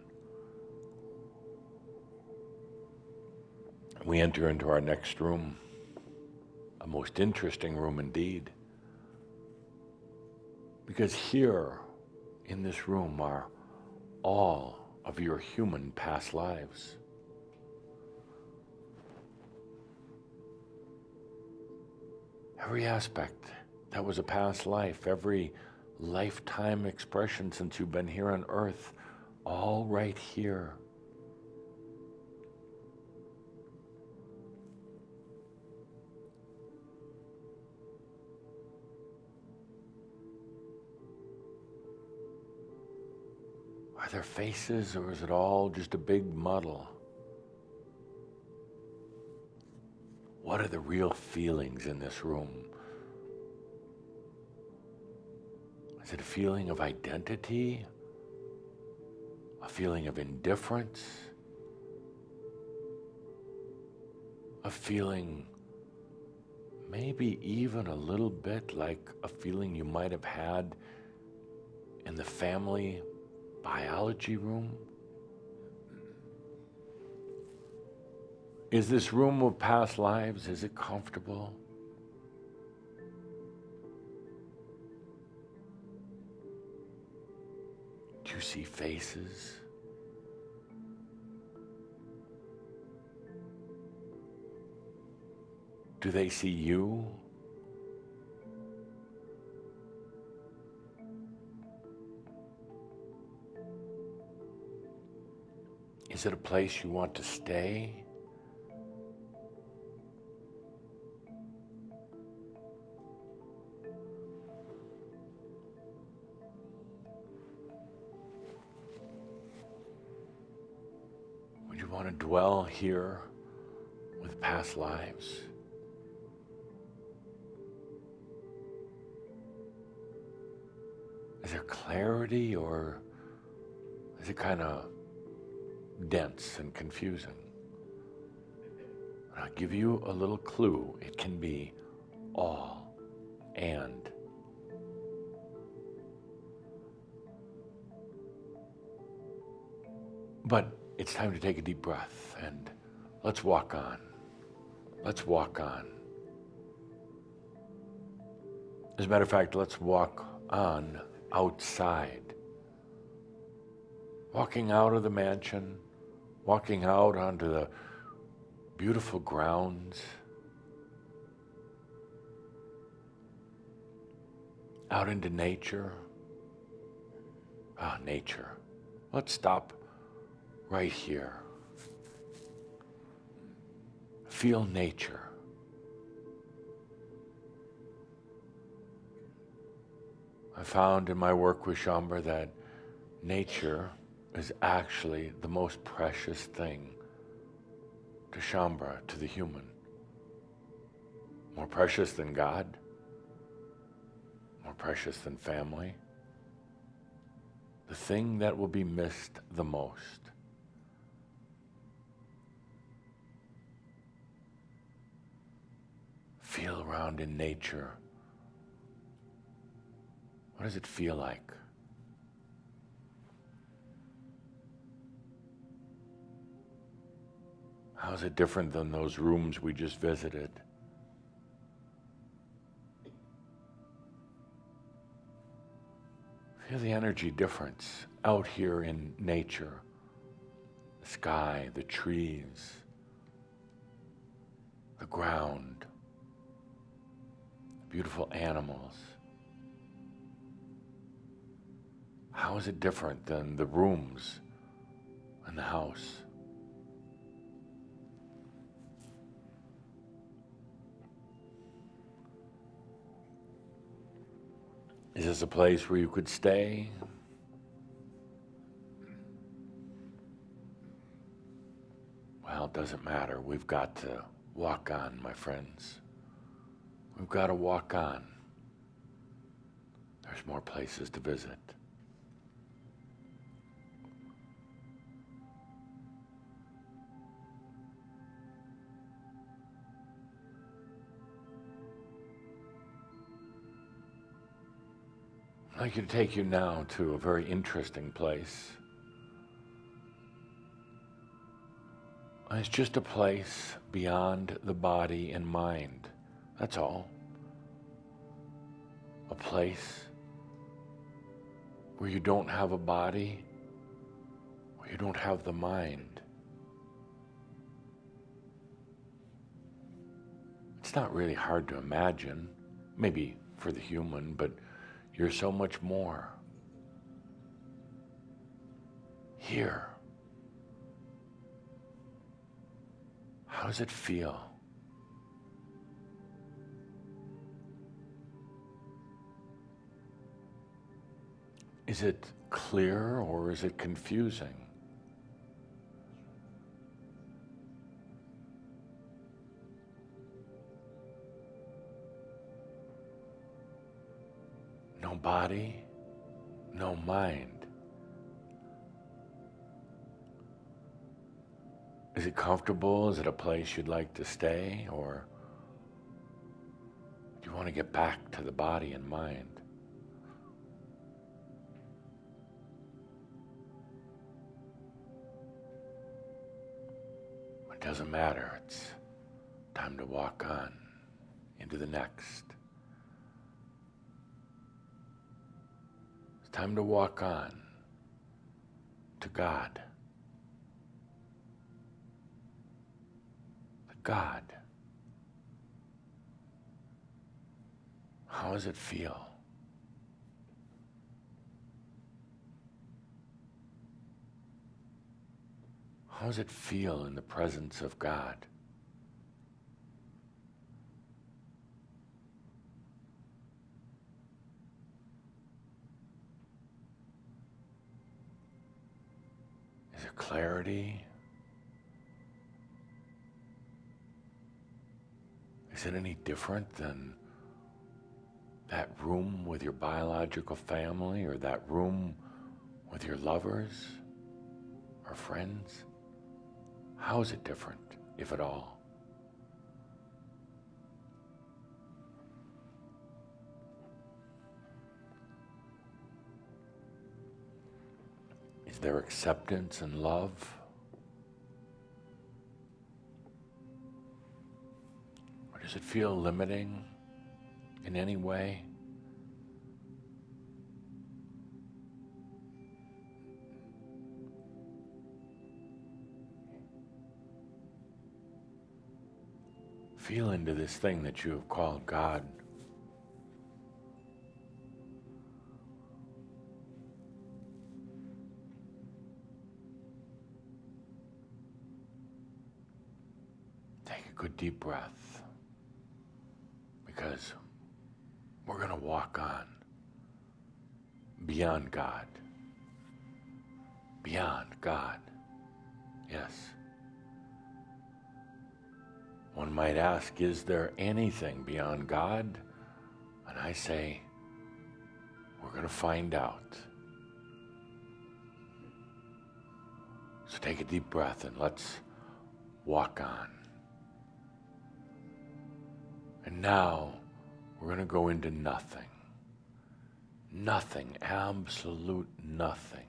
We enter into our next room, a most interesting room indeed. Because here, in this room, are all of your human past lives. Every aspect that was a past life, every lifetime expression since you've been here on earth, all right here. Are there faces, or is it all just a big muddle? What are the real feelings in this room? Is it a feeling of identity? A feeling of indifference? A feeling maybe even a little bit like a feeling you might have had in the family biology room? Is this room of past lives, is it comfortable? Do you see faces? Do they see you? Is it a place you want to stay? Would you want to dwell here with past lives? Is there clarity, or is it kind of dense and confusing? I'll give you a little clue. It can be all and. But it's time to take a deep breath and let's walk on. Let's walk on. As a matter of fact, let's walk on outside. Walking out of the mansion, walking out onto the beautiful grounds, out into nature. Nature. Let's stop right here. Feel nature. I found in my work with Shambhala that nature is actually the most precious thing to Shambhala, to the human. More precious than God, more precious than family. The thing that will be missed the most. Feel around in nature. What does it feel like? How is it different than those rooms we just visited? Feel the energy difference out here in nature. The sky, the trees, the ground, beautiful animals. How is it different than the rooms in the house? Is this a place where you could stay? Well, it doesn't matter. We've got to walk on, my friends. We've got to walk on. There's more places to visit. I'd like to take you now to a very interesting place. And it's just a place beyond the body and mind. That's all. A place where you don't have a body, where you don't have the mind. It's not really hard to imagine, maybe for the human, but you're so much more. Here. How does it feel? Is it clear or is it confusing? No body, no mind. Is it comfortable? Is it a place you'd like to stay? Or do you want to get back to the body and mind? It doesn't matter. It's time to walk on into the next. It's time to walk on to God. God. How does it feel? How does it feel in the presence of God? Is there clarity? Is it any different than that room with your biological family or that room with your lovers or friends? How is it different, if at all? Is there acceptance and love? Or does it feel limiting in any way? Feel into this thing that you have called God. Take a good deep breath, because we're going to walk on beyond God. Beyond God. Yes. One might ask, is there anything beyond God? And I say, we're going to find out. So take a deep breath and let's walk on. And now we're going to go into nothing. Nothing, absolute nothing.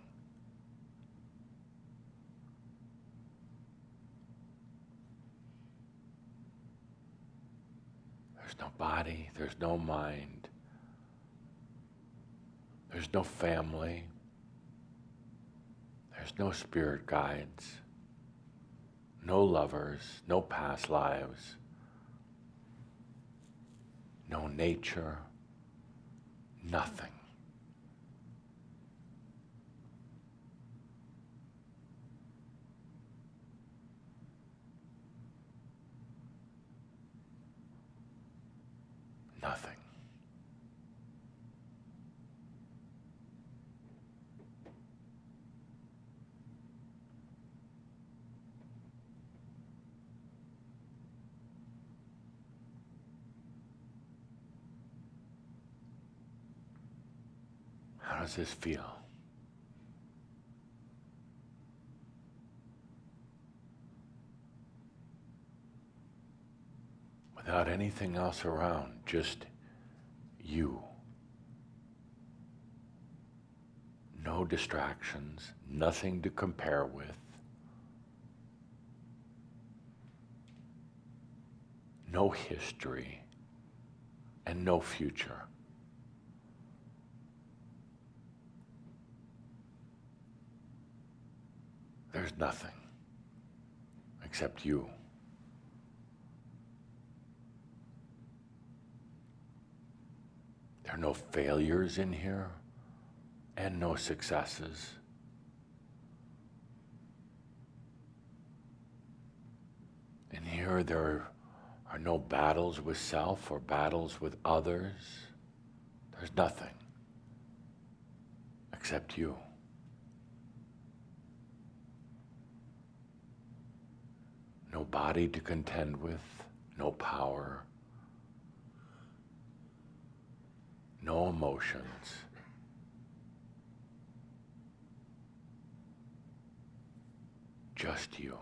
There's no body, there's no mind, there's no family, there's no spirit guides, no lovers, no past lives, no nature, nothing. Nothing. How does this feel? Without anything else around, just you. no distractions, nothing to compare with. No history and no future. There's nothing except you. There are no failures in here and no successes. In here, there are no battles with self or battles with others. There's nothing except you. No body to contend with, no power, no emotions. Just you.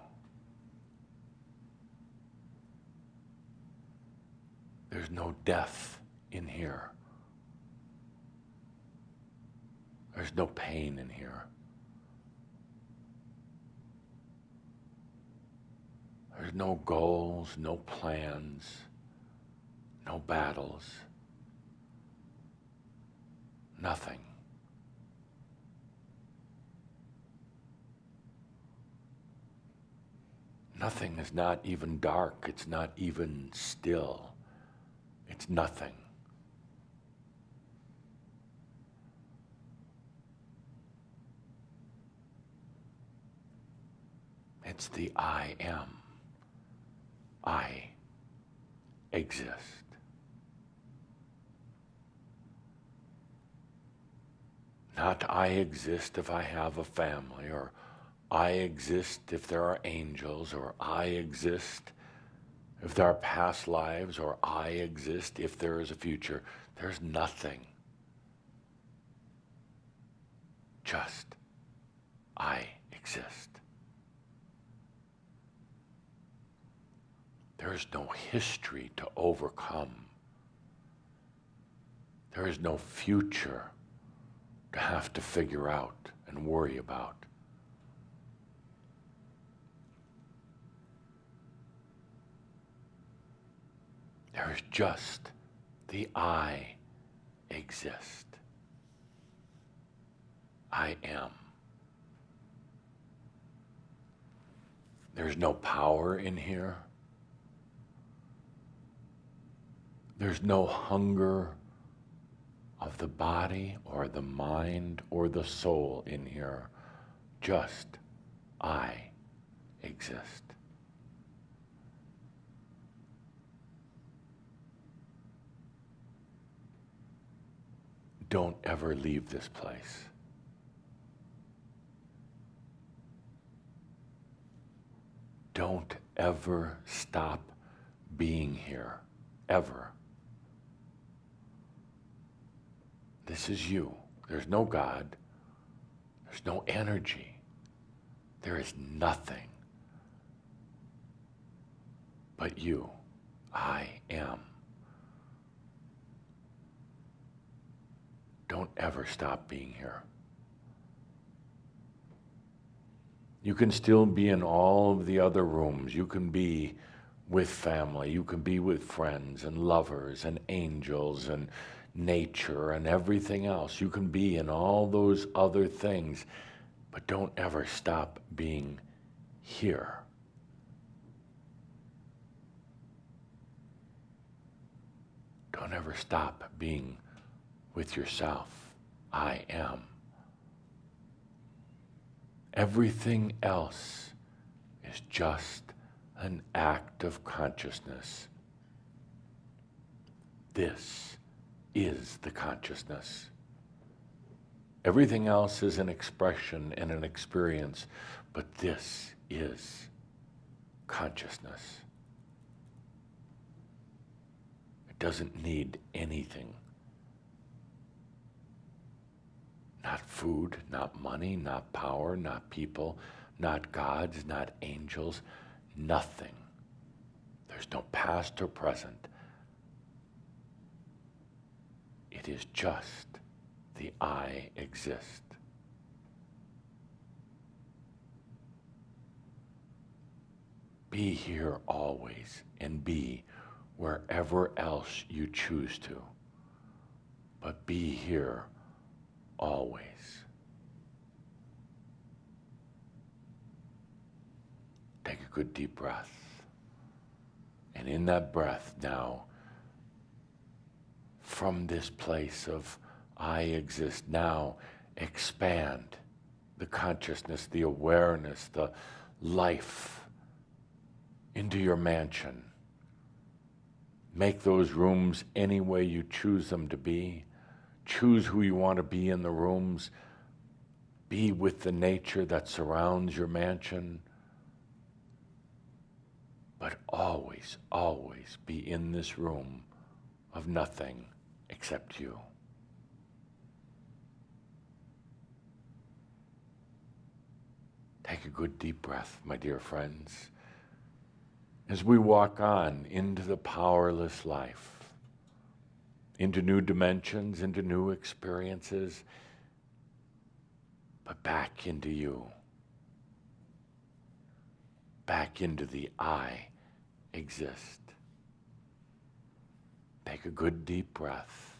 There's no death in here. There's no pain in here. There's no goals, no plans, no battles, nothing. Nothing is not even dark, it's not even still. It's nothing. It's the I am. I exist. Not I exist if I have a family, or I exist if there are angels, or I exist if there are past lives, or I exist if there is a future. There's nothing. Just I exist. There is no history to overcome. There is no future to have to figure out and worry about. There is just the I exist. I am. There's no power in here. There's no hunger of the body or the mind or the soul in here. Just I exist. Don't ever leave this place. Don't ever stop being here, ever. This is you. There's no God. There's no energy. There is nothing but you. I am. Don't ever stop being here. You can still be in all of the other rooms. You can be with family. You can be with friends and lovers and angels and nature and everything else. You can be in all those other things, but don't ever stop being here. Don't ever stop being with yourself. I am. Everything else is just an act of consciousness. This is the consciousness. Everything else is an expression and an experience, but this is consciousness. It doesn't need anything. Not food, not money, not power, not people, not gods, not angels, nothing. There's no past or present. It is just the I exist. Be here always and be wherever else you choose to. But be here always. Take a good deep breath. And in that breath now, from this place of I exist now, expand the consciousness, the awareness, the life into your mansion. Make those rooms any way you choose them to be. Choose who you want to be in the rooms. Be with the nature that surrounds your mansion. But always, always be in this room of nothing except you. Take a good deep breath, my dear friends, as we walk on into the powerless life, into new dimensions, into new experiences, but back into you, back into the I exist. Take a good deep breath.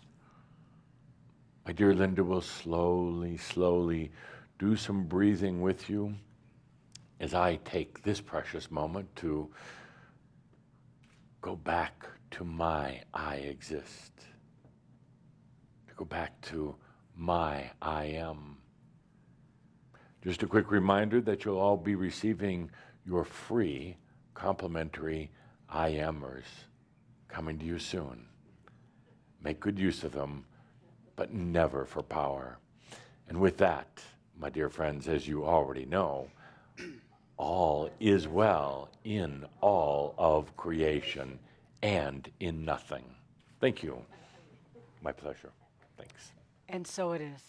My dear Linda will slowly, slowly do some breathing with you as I take this precious moment to go back to my I exist, to go back to my I am. Just a quick reminder that you'll all be receiving your free complimentary I amers coming to you soon. Make good use of them, but never for power. And with that, my dear friends, as you already know, all is well in all of creation and in nothing. Thank you. My pleasure. Thanks. And so it is.